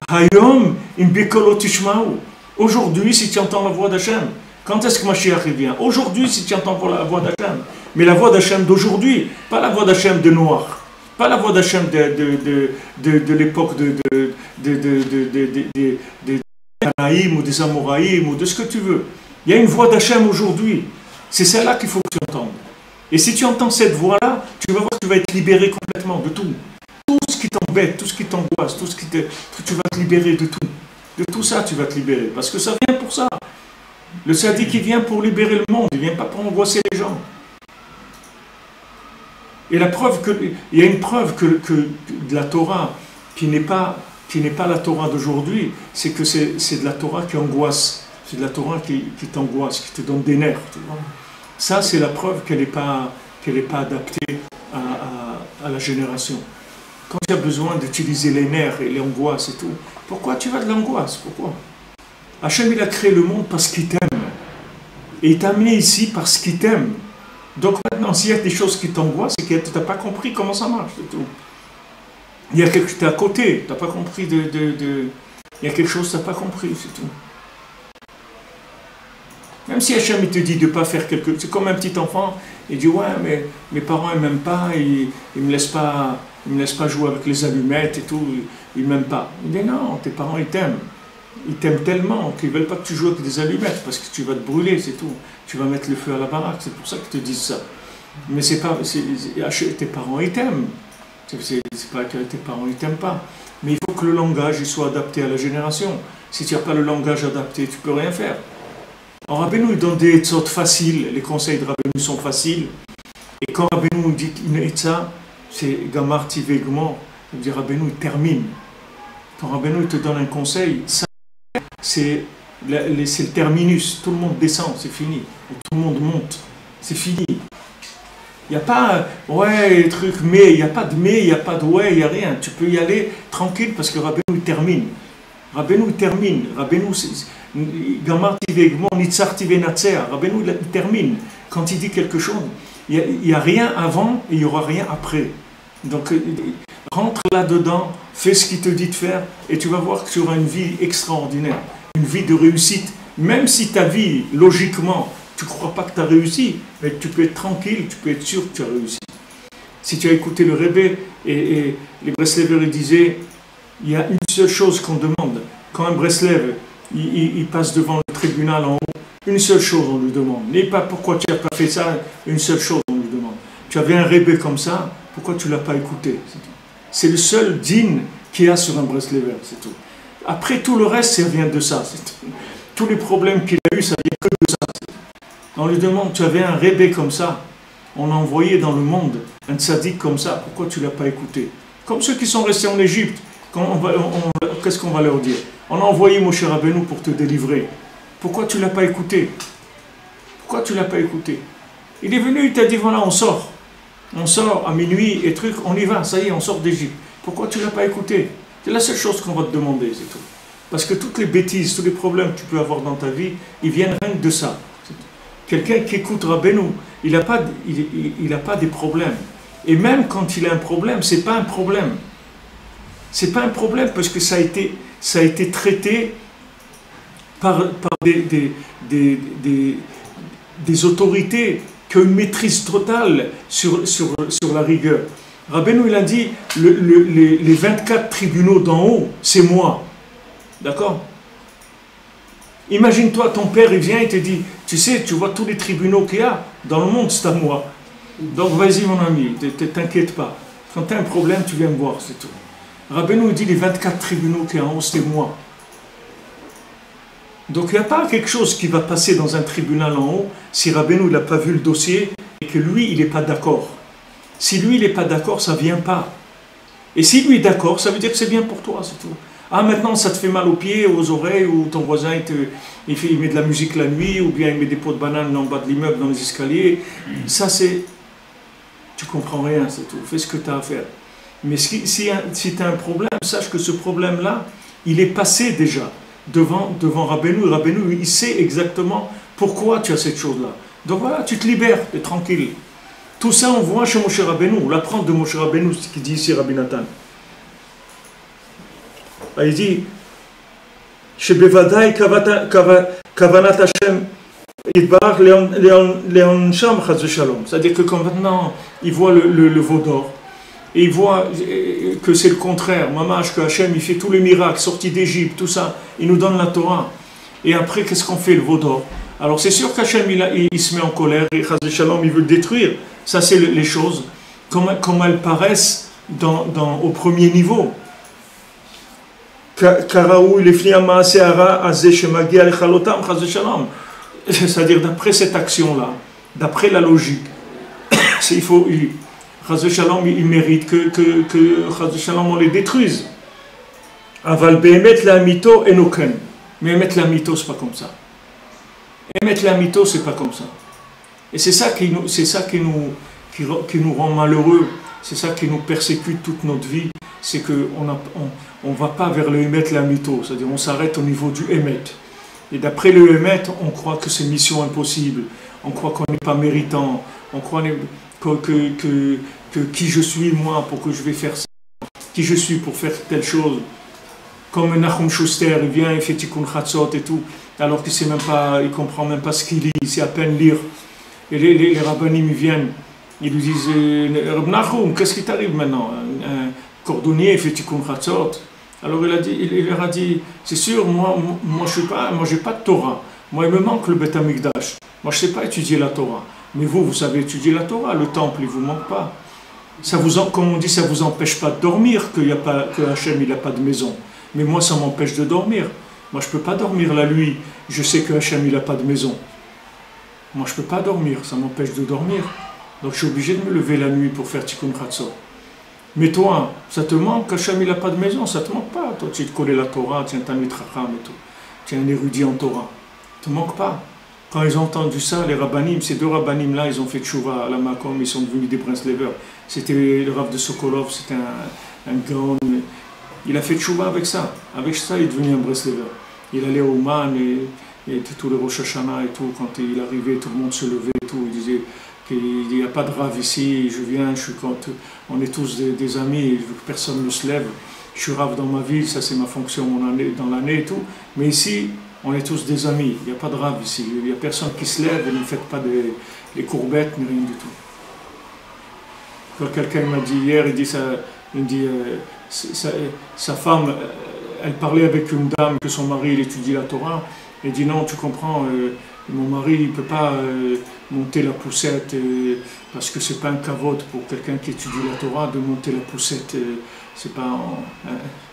Hayom im bekolo tishma'u. Aujourd'hui, si tu entends la voix d'Hachem. Quand est-ce que Mashiach vient? Aujourd'hui, si tu entends la voix d'Hachem. Mais la voix d'Hachem d'aujourd'hui, pas la voix d'Hachem de Noach. Pas la voix d'Hachem de l'époque des Canaïm ou des Amoraïm ou de ce que tu veux. Il y a une voix d'Hachem aujourd'hui. C'est celle-là qu'il faut que tu entendes. Et si tu entends cette voix-là, tu vas voir que tu vas être libéré complètement de tout. Tout ce qui t'embête, tout ce qui t'angoisse, tu vas te libérer de tout. De tout ça, tu vas te libérer. Parce que ça vient pour ça. Le tzaddik, il vient pour libérer le monde. Il ne vient pas pour angoisser les gens. Et il y a une preuve que de la Torah qui n'est pas la Torah d'aujourd'hui, c'est que c'est de la Torah qui angoisse, c'est de la Torah qui t'angoisse, qui te donne des nerfs. Tu vois. Ça, c'est la preuve qu'elle n'est pas adaptée à la génération. Quand tu as besoin d'utiliser les nerfs et les angoisses et tout, pourquoi tu vas de l'angoisse? Pourquoi? Hachem, il a créé le monde parce qu'il t'aime. Et il t'a amené ici parce qu'il t'aime. Donc maintenant, s'il y a des choses qui t'angoissent, c'est que tu n'as pas compris comment ça marche, c'est tout. Il y a quelque chose, tu es à côté, tu n'as pas compris il y a quelque chose que tu n'as pas compris, c'est tout. Même si Hachem il te dit de ne pas faire quelque chose, c'est comme un petit enfant, il dit ouais, mais mes parents ils m'aiment pas, ils me laissent pas, ils me laissent pas jouer avec les allumettes et tout, ils m'aiment pas. Il dit non, tes parents ils t'aiment. Ils t'aiment tellement qu'ils ne veulent pas que tu joues avec des allumettes parce que tu vas te brûler, c'est tout. Tu vas mettre le feu à la baraque, c'est pour ça qu'ils te disent ça. Mais c'est pas, tes parents ils t'aiment. C'est pas que tes parents ils t'aiment pas. Mais il faut que le langage il soit adapté à la génération. Si tu n'as pas le langage adapté, tu peux rien faire. Alors Rabbeinu il donne des etzot faciles, les conseils de Rabbeinu sont faciles. Et quand Rabbeinu dit une etza, c'est gamar tivegement, ça veut dire Rabbeinu il termine. Quand Rabbeinu il te donne un conseil, ça c'est le terminus, tout le monde descend, c'est fini. Tout le monde monte, c'est fini. Il n'y a pas, ouais, truc, mais, il n'y a pas de mais, il n'y a pas de ouais, il n'y a rien. Tu peux y aller tranquille parce que Rabbeinu il termine. Rabbeinu il termine. Rabbeinu, Gamar tivegmo, nitzar tivenatser. Rabbeinu il termine. Quand il dit quelque chose, il n'y a rien avant et il n'y aura rien après. Donc, rentre là-dedans, fais ce qu'il te dit de faire et tu vas voir que tu auras une vie extraordinaire, une vie de réussite. Même si ta vie, logiquement, tu ne crois pas que tu as réussi, mais tu peux être tranquille, tu peux être sûr que tu as réussi. Si tu as écouté le Rebbe et les Breslevers, ils disaient, il y a une seule chose qu'on demande. Quand un Breslev, il passe devant le tribunal en haut, une seule chose on lui demande. N'est pas pourquoi tu n'as pas fait ça, une seule chose on lui demande. Tu avais un Rebbe comme ça, pourquoi tu ne l'as pas écouté? C'est le seul digne qu'il y a sur un Breslever, c'est tout. Après, tout le reste, ça vient de ça. Tous les problèmes qu'il a eu, ça vient que de ça. On lui demande, tu avais un Rebbe comme ça, on a envoyé dans le monde un tzaddik comme ça, pourquoi tu ne l'as pas écouté? Comme ceux qui sont restés en Égypte, qu'est-ce qu'on va leur dire? On a envoyé Moshe Rabbeinu pour te délivrer. Pourquoi tu ne l'as pas écouté? Pourquoi tu ne l'as pas écouté? Il est venu, il t'a dit, voilà, on sort. On sort à minuit et truc, on y va, ça y est, on sort d'Égypte. Pourquoi tu ne l'as pas écouté? C'est la seule chose qu'on va te demander, c'est tout. Parce que toutes les bêtises, tous les problèmes que tu peux avoir dans ta vie, ils viennent rien que de ça. Quelqu'un qui écoute Rabbeinu, il n'a pas des problèmes. Et même quand il a un problème, c'est pas un problème. C'est pas un problème parce que ça a été traité par des autorités qui ont une maîtrise totale sur la rigueur. Rabbeinu, il a dit, les 24 tribunaux d'en haut, c'est moi. D'accord? Imagine-toi, ton père, il vient et te dit, tu sais, tu vois tous les tribunaux qu'il y a dans le monde, c'est à moi. Donc vas-y mon ami, t'inquiète pas. Quand tu as un problème, tu viens me voir, c'est tout. Rabbeinu dit, les 24 tribunaux qu'il y a en haut, c'est moi. Donc il n'y a pas quelque chose qui va passer dans un tribunal en haut si Rabbeinu n'a pas vu le dossier et que lui, il n'est pas d'accord. Si lui, il n'est pas d'accord, ça ne vient pas. Et si lui est d'accord, ça veut dire que c'est bien pour toi, c'est tout. Ah, maintenant, ça te fait mal aux pieds, aux oreilles, ou ton voisin, il met de la musique la nuit, ou bien il met des pots de banane en bas de l'immeuble, dans les escaliers. Ça, c'est... Tu comprends rien, c'est tout. Fais ce que tu as à faire. Mais si tu as un problème, sache que ce problème-là, il est passé déjà devant Rabbeinu. Rabbeinu, il sait exactement pourquoi tu as cette chose-là. Donc voilà, tu te libères, tu es tranquille. Tout ça, on voit chez Moshe Rabbeinu. On l'apprend de Moshe Rabbeinu, ce qu'il dit ici, Rabbi Nathan. Il dit שבוודאי כוונת השם יתברך לעונשם חס ושלום. C'est-à-dire que quand maintenant il voit le veau d'or et il voit que c'est le contraire, mamash, que Hachem il fait tous les miracles, sortis d'Égypte, tout ça, il nous donne la Torah. Et après, qu'est-ce qu'on fait, le veau d'or? Alors c'est sûr qu'Hachem il se met en colère et chas v'shalom il veut le détruire. Ça c'est les choses comme elles paraissent au premier niveau. C'est-à-dire d'après cette action-là, d'après la logique, il mérite que on les détruise. Aval be'emet la'amito enoken. Mais emet la'amito, c'est pas comme ça. Emet la'amito, c'est pas comme ça. Et c'est ça qui nous rend malheureux. C'est ça qui nous persécute toute notre vie. C'est qu'on ne va pas vers le Emet la'amito. C'est-à-dire on s'arrête au niveau du Emet. Et d'après le Emet, on croit que c'est mission impossible. On croit qu'on n'est pas méritant. On croit que qui je suis moi pour que je vais faire ça. Qui je suis pour faire telle chose. Comme Nachum Schuster, il vient, il fait Tikkun Chatzot et tout, alors qu'il sait même pas, il comprend même pas ce qu'il lit, il sait à peine lire. Et les rabbinim viennent, ils lui disent Reb Nachum, qu'est-ce qui t'arrive maintenant? Un cordonnier fait Tikkun Chatzot. Alors il leur a dit, c'est sûr, moi j'ai pas de Torah. Moi, il me manque le Beth Amikdash. Moi, je sais pas étudier la Torah. Mais vous savez étudier la Torah. Le temple, il vous manque pas. Comme on dit, ça vous empêche pas de dormir que Hachem, il n'a pas de maison. Mais moi, ça m'empêche de dormir. Moi, je peux pas dormir la nuit. Je sais que Hachem, il n'a pas de maison. Moi, je peux pas dormir. Ça m'empêche de dormir. Donc, je suis obligé de me lever la nuit pour faire Tikkun Chatzot. Mais toi, ça te manque, Hachem, il n'a pas de maison, ça te manque pas. Toi, tu te connais la Torah, tu es un Talmid Chacham et tout. Tu es un érudit en Torah. Ça te manque pas. Quand ils ont entendu ça, les rabbanim, ces deux rabbanim-là, ils ont fait tchouva à la Makom, ils sont devenus des Breslever. C'était le Rav de Sokolov, c'était un grand... Il a fait tchouva avec ça. Avec ça, il est devenu un Breslever. Il allait au Man et tout le Rosh Hashanah et tout. Quand il arrivait, tout le monde se levait et tout. Il disait qu'il n'y a pas de Rav ici, je viens, on est tous des amis, personne ne se lève. Je suis Rav dans ma ville, ça c'est ma fonction dans l'année et tout. Mais ici, on est tous des amis, il n'y a pas de Rav ici. Il n'y a personne qui se lève et ne fait pas les courbettes, ni rien du tout. Quand quelqu'un m'a dit hier, il dit sa femme, elle parlait avec une dame que son mari il étudie la Torah, et dit non, tu comprends, mon mari il ne peut pas monter la poussette parce que c'est pas un kavod pour quelqu'un qui étudie la Torah de monter la poussette. C'est pas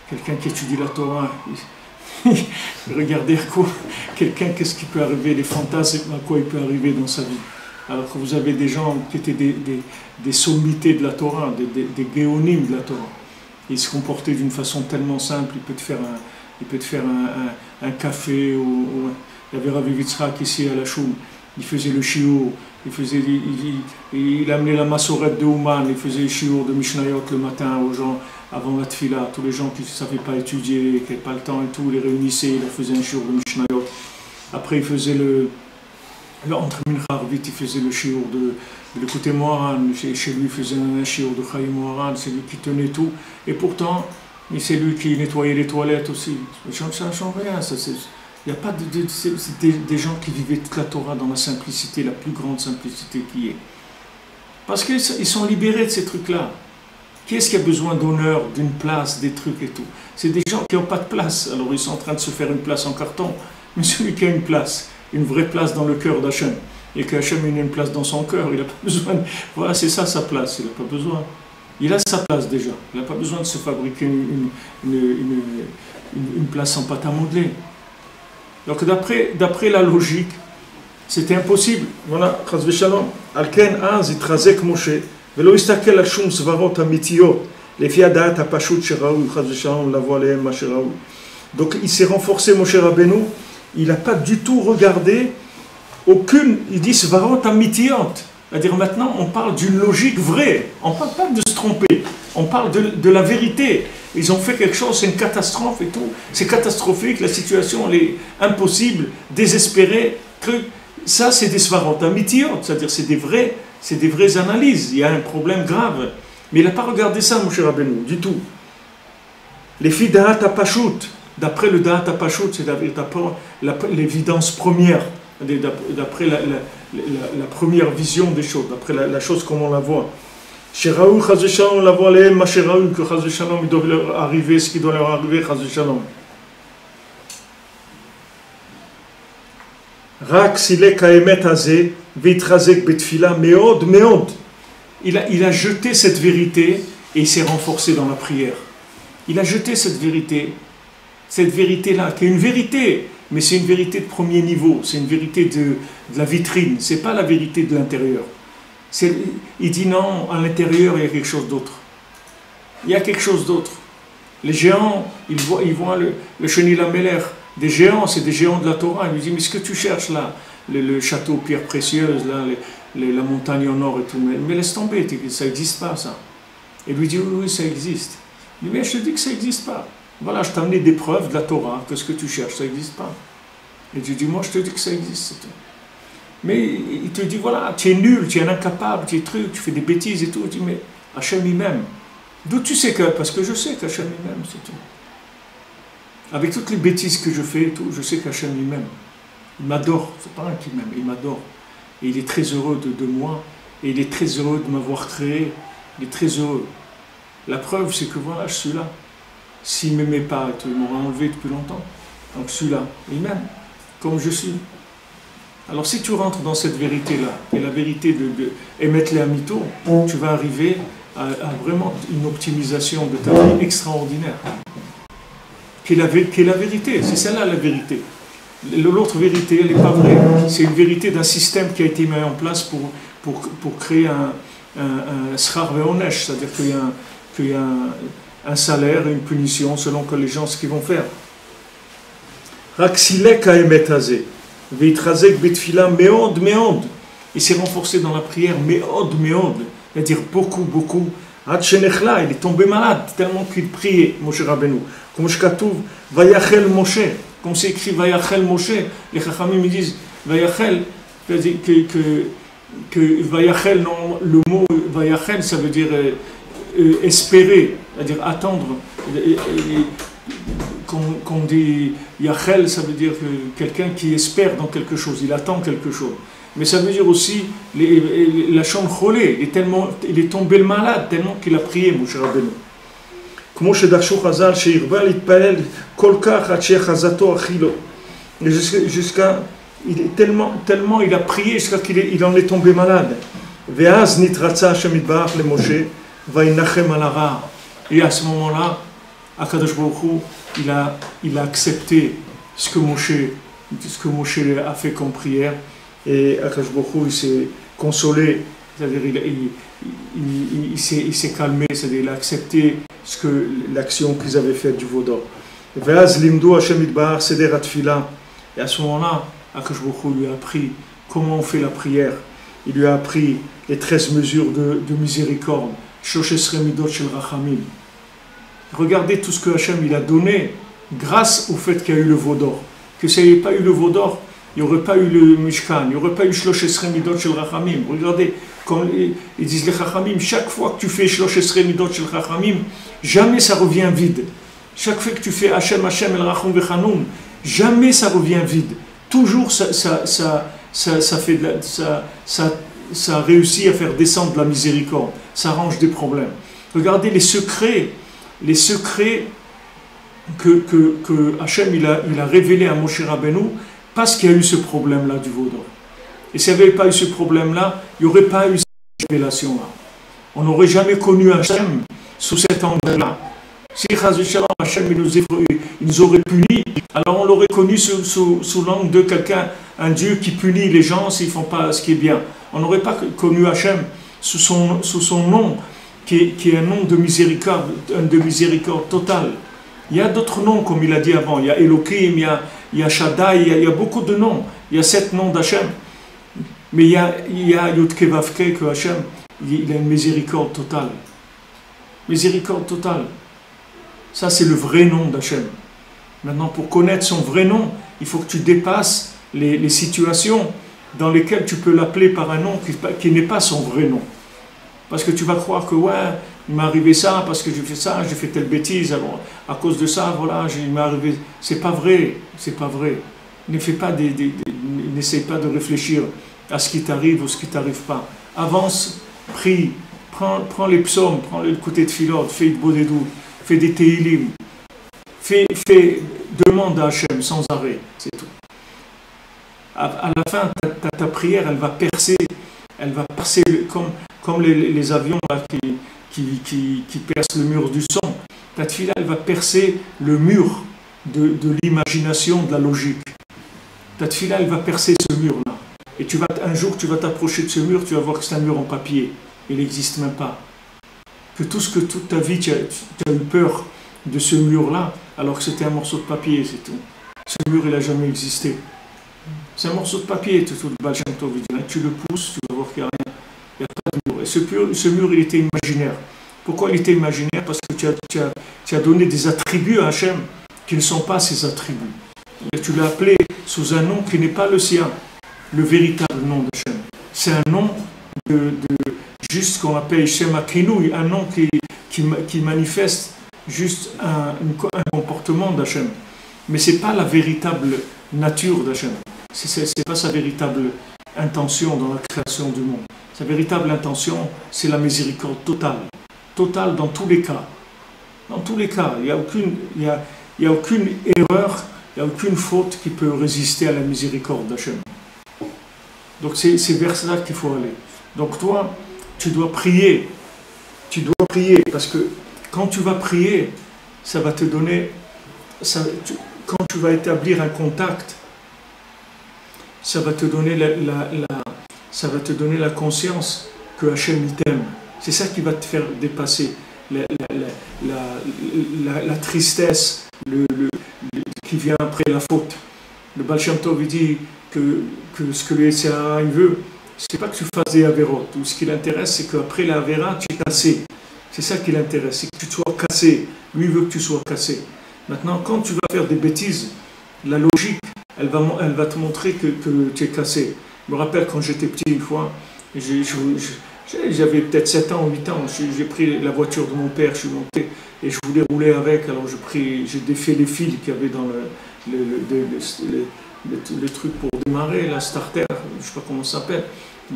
quelqu'un qui étudie la Torah. Regardez à quoi quelqu'un, qu'est-ce qui peut arriver, les fantasmes, à quoi il peut arriver dans sa vie. Alors que vous avez des gens qui étaient des sommités de la Torah, des géonimes de la Torah. Ils se comportaient d'une façon tellement simple, il peut te faire un café, il y avait Rav Yitzhak ici à la Choum, il faisait le shiur, il amenait la massorette de Ouman, il faisait le shiur de Mishnayot le matin aux gens avant la tfila, tous les gens qui ne savaient pas étudier, qui n'avaient pas le temps et tout, il les réunissait, il leur faisait un shiur de Mishnayot. Après il faisait entre Mincha Arvit, il faisait le shiur de l'écouter Moharan, chez lui il faisait un shiur de Chaim Moharan, c'est lui qui tenait tout, et pourtant c'est lui qui nettoyait les toilettes aussi. Ça ne change rien, il n'y a pas c'est des gens qui vivaient toute la Torah dans la simplicité, la plus grande simplicité qui est. Parce qu'ils sont libérés de ces trucs-là. Qui est-ce qui a besoin d'honneur, d'une place, des trucs et tout? C'est des gens qui n'ont pas de place, alors ils sont en train de se faire une place en carton. Mais celui qui a une place, une vraie place dans le cœur d'Hachem, et qu'Hachem a une place dans son cœur, il n'a pas besoin voilà, c'est ça sa place, il n'a pas besoin. Il a sa place déjà, il n'a pas besoin de se fabriquer une place en pâte à modeler. Donc d'après la logique, c'était impossible. Voilà, chas v'shalom. Alken az itrazek Moshe, velo istakel al shum svarot amitiyot, lefi hadat hapashut sheraou, chas v'shalom, lavo alehem ma sheraou. Donc il s'est renforcé, Moshe Rabbeinu, il n'a pas du tout regardé aucune, il dit svarot amitiyot. C'est-à-dire maintenant, on parle d'une logique vraie. On ne parle pas de se tromper. On parle de la vérité. Ils ont fait quelque chose, c'est une catastrophe et tout. C'est catastrophique, la situation elle est impossible, désespérée. Ça, c'est des svarot amitiyot. C'est-à-dire c'est des vraies analyses. Il y a un problème grave. Mais il n'a pas regardé ça, Moshe Rabbeinu, du tout. Les filles d'Ahat Hapashut, d'après le Da'at Hapashut, c'est l'évidence première. D'après la première vision des choses, d'après la chose comme on la voit. Chez Raoul, on la voit les ma Raoul, que il doit leur arriver ce qui doit leur arriver, Rak silek haemet hazeh, vitrazek betfila, meod, meod. Il a jeté cette vérité et il s'est renforcé dans la prière. Il a jeté cette vérité-là, qui est une vérité. Mais c'est une vérité de premier niveau, c'est une vérité de la vitrine, c'est pas la vérité de l'intérieur. Il dit non, à l'intérieur il y a quelque chose d'autre. Il y a quelque chose d'autre. Les géants, ils voient le Chenil Ameler, des géants, c'est des géants de la Torah. Il lui dit, mais ce que tu cherches là, le château pierre précieuse, là, la montagne en or et tout, mais laisse tomber, ça n'existe pas ça. Et lui dit, oui, ça existe. Il dit, mais je te dis que ça n'existe pas. Voilà, je t'ai amené des preuves de la Torah, que ce que tu cherches, ça n'existe pas. Et tu dis, moi je te dis que ça existe. Mais il te dit, voilà, tu es nul, tu es un incapable, tu es truc, tu fais des bêtises et tout. Tu dis, mais Hachem il m'aime. D'où tu sais que? Parce que je sais qu'Hachem il m'aime, c'est tout. Avec toutes les bêtises que je fais et tout, je sais qu'Hachem il m'aime. Il m'adore, c'est pas un qui m'aime, il m'adore. Et il est très heureux de moi, et il est très heureux de m'avoir créé, il est très heureux. La preuve, c'est que voilà, je suis là. S'il ne m'aimait pas, il m'aurait enlevé depuis longtemps. Donc je suis là, il m'aime, comme je suis. Alors si tu rentres dans cette vérité-là, et la vérité de émettre les amito, tu vas arriver à vraiment une optimisation de ta vie extraordinaire. Qui est la vérité, c'est celle-là la vérité. L'autre vérité, elle n'est pas vraie. C'est une vérité d'un système qui a été mis en place pour créer un schar ve'onesh, c'est-à-dire qu'il y a un salaire et une punition selon que les gens ce qu'ils vont faire. Raksilek ha'emet hazeh, ve'itrazek betfila meod meod. Il s'est renforcé dans la prière meod meod, c'est-à-dire beaucoup beaucoup. Ad shenechla, il est tombé malade tellement qu'il priait, Moshe Rabbeinu. Comme shkatuv vayachel Moshe, comme c'est écrit vayachel Moshe, les chachamim me disent vayachel, que vayachel, non, le mot vayachel ça veut dire espérer, c'est-à-dire attendre. Qu'on dit yachel, ça veut dire quelqu'un qui espère dans quelque chose, il attend quelque chose. Mais ça veut dire aussi la chambre cholée, il est tombé malade tellement qu'il a prié, Moshe Rabbeinu. Comme שדרשו חז"ל שירבה להתפלל כל כך עד שחזתו אכילו. Jusqu'à tellement il a prié jusqu'à qu'il en est tombé malade. ואז נתרצה השם יתברך למשה וינחם על הרע. Et à ce moment-là, Akadosh Baruch Hu, il a accepté ce que Moshe a fait comme prière. Et Akadosh Baruch Hu, il s'est consolé, c'est-à-dire il s'est calmé, c'est-à-dire il a accepté l'action qu'ils avaient faite du veau d'or. Et à ce moment-là, Akadosh Baruch Hu lui a appris comment on fait la prière. Il lui a appris les 13 mesures de miséricorde. Shoshes Midot Shel Rachamim. Regardez tout ce que Hachem il a donné grâce au fait qu'il y a eu le veau d'or. Que s'il n'y avait pas eu le veau d'or, il n'y aurait pas eu le Mishkan, il n'y aurait pas eu Shlosh Esrei Midot Shel Rachamim. Regardez, quand ils disent les Rachamim, chaque fois que tu fais Shlosh Esrei Midot Shel Rachamim, jamais ça revient vide. Chaque fois que tu fais Hachem El Rachum Vechanun, jamais ça revient vide. Toujours ça réussit à faire descendre de la miséricorde, ça arrange des problèmes. Regardez les secrets que Hachem il a révélé à Moshe Rabbeinu parce qu'il y a eu ce problème-là du veau d'or. Et s'il n'y avait pas eu ce problème-là, il n'y aurait pas eu cette révélation-là. On n'aurait jamais connu Hachem sous cet angle-là. Si Hachem il nous aurait punis, alors on l'aurait connu sous l'angle de quelqu'un, un Dieu qui punit les gens s'ils ne font pas ce qui est bien. On n'aurait pas connu Hachem sous son nom, qui est un nom de miséricorde totale. Il y a d'autres noms, comme il a dit avant. Il y a Elohim, il y a Shaddai, il y a beaucoup de noms. Il y a 7 noms d'Hachem. Mais il y a Yud Kei Vav Kei, que Hachem, il a une miséricorde totale. Miséricorde totale. Ça, c'est le vrai nom d'Hachem. Maintenant, pour connaître son vrai nom, il faut que tu dépasses les situations dans lesquelles tu peux l'appeler par un nom qui n'est pas son vrai nom. Parce que tu vas croire que, ouais, il m'est arrivé ça, parce que j'ai fait ça, j'ai fait telle bêtise, alors à cause de ça, voilà, il m'est arrivé. C'est pas vrai, c'est pas vrai. N'essaye pas de réfléchir à ce qui t'arrive ou ce qui t'arrive pas. Avance, prie, prends les psaumes, prends le côté de Philod, fais de Bodedou, fais des Tehilim, demande à Hachem sans arrêt, c'est tout. À la fin, ta prière, elle va percer comme les avions là, qui percent le mur du son. Ta tefila, elle va percer le mur de l'imagination, de la logique. Ta tefila, elle va percer ce mur-là. Et un jour, tu vas t'approcher de ce mur, tu vas voir que c'est un mur en papier. Il n'existe même pas. Que toute ta vie, tu as eu peur de ce mur-là, alors que c'était un morceau de papier, c'est tout. Ce mur, il n'a jamais existé. C'est un morceau de papier, tout le Baal Shem Tov, tu le pousses, tu vas voir qu'il n'y a rien. Il n'y a pas de mur. Et ce mur, il était imaginaire. Pourquoi il était imaginaire? Parce que tu as donné des attributs à Hachem qui ne sont pas ses attributs. Et tu l'as appelé sous un nom qui n'est pas le sien, le véritable nom d'Hachem. C'est un nom juste qu'on appelle Shem HaKinouï, un nom qui manifeste juste un comportement d'Hachem. Mais ce n'est pas la véritable nature d'Hachem. Ce n'est pas sa véritable intention dans la création du monde. Sa véritable intention, c'est la miséricorde totale. Totale dans tous les cas. Dans tous les cas, il n'y a aucune erreur, il n'y a aucune faute qui peut résister à la miséricorde d'Hachem. Donc c'est vers ça qu'il faut aller. Donc toi, tu dois prier. Tu dois prier parce que quand tu vas prier, ça va te donner... quand tu vas établir un contact, ça va te donner la conscience que Hachem t'aime. C'est ça qui va te faire dépasser la tristesse qui vient après la faute. Le Baal Shem Tov il dit que ce que le Yetzirah veut, c'est pas que tu fasses des avérotes. Tout ce qui l'intéresse, c'est qu'après la avéra, tu es cassé. C'est ça qui l'intéresse, c'est que tu sois cassé. Lui veut que tu sois cassé. Maintenant, quand tu vas faire des bêtises, la logique, elle va te montrer que tu es cassé. Je me rappelle quand j'étais petit une fois, j'avais peut-être 7 ans ou 8 ans, j'ai pris la voiture de mon père, je suis monté et je voulais rouler avec, alors j'ai défait les fils qu'il y avait dans le truc pour démarrer, la starter, je ne sais pas comment ça s'appelle,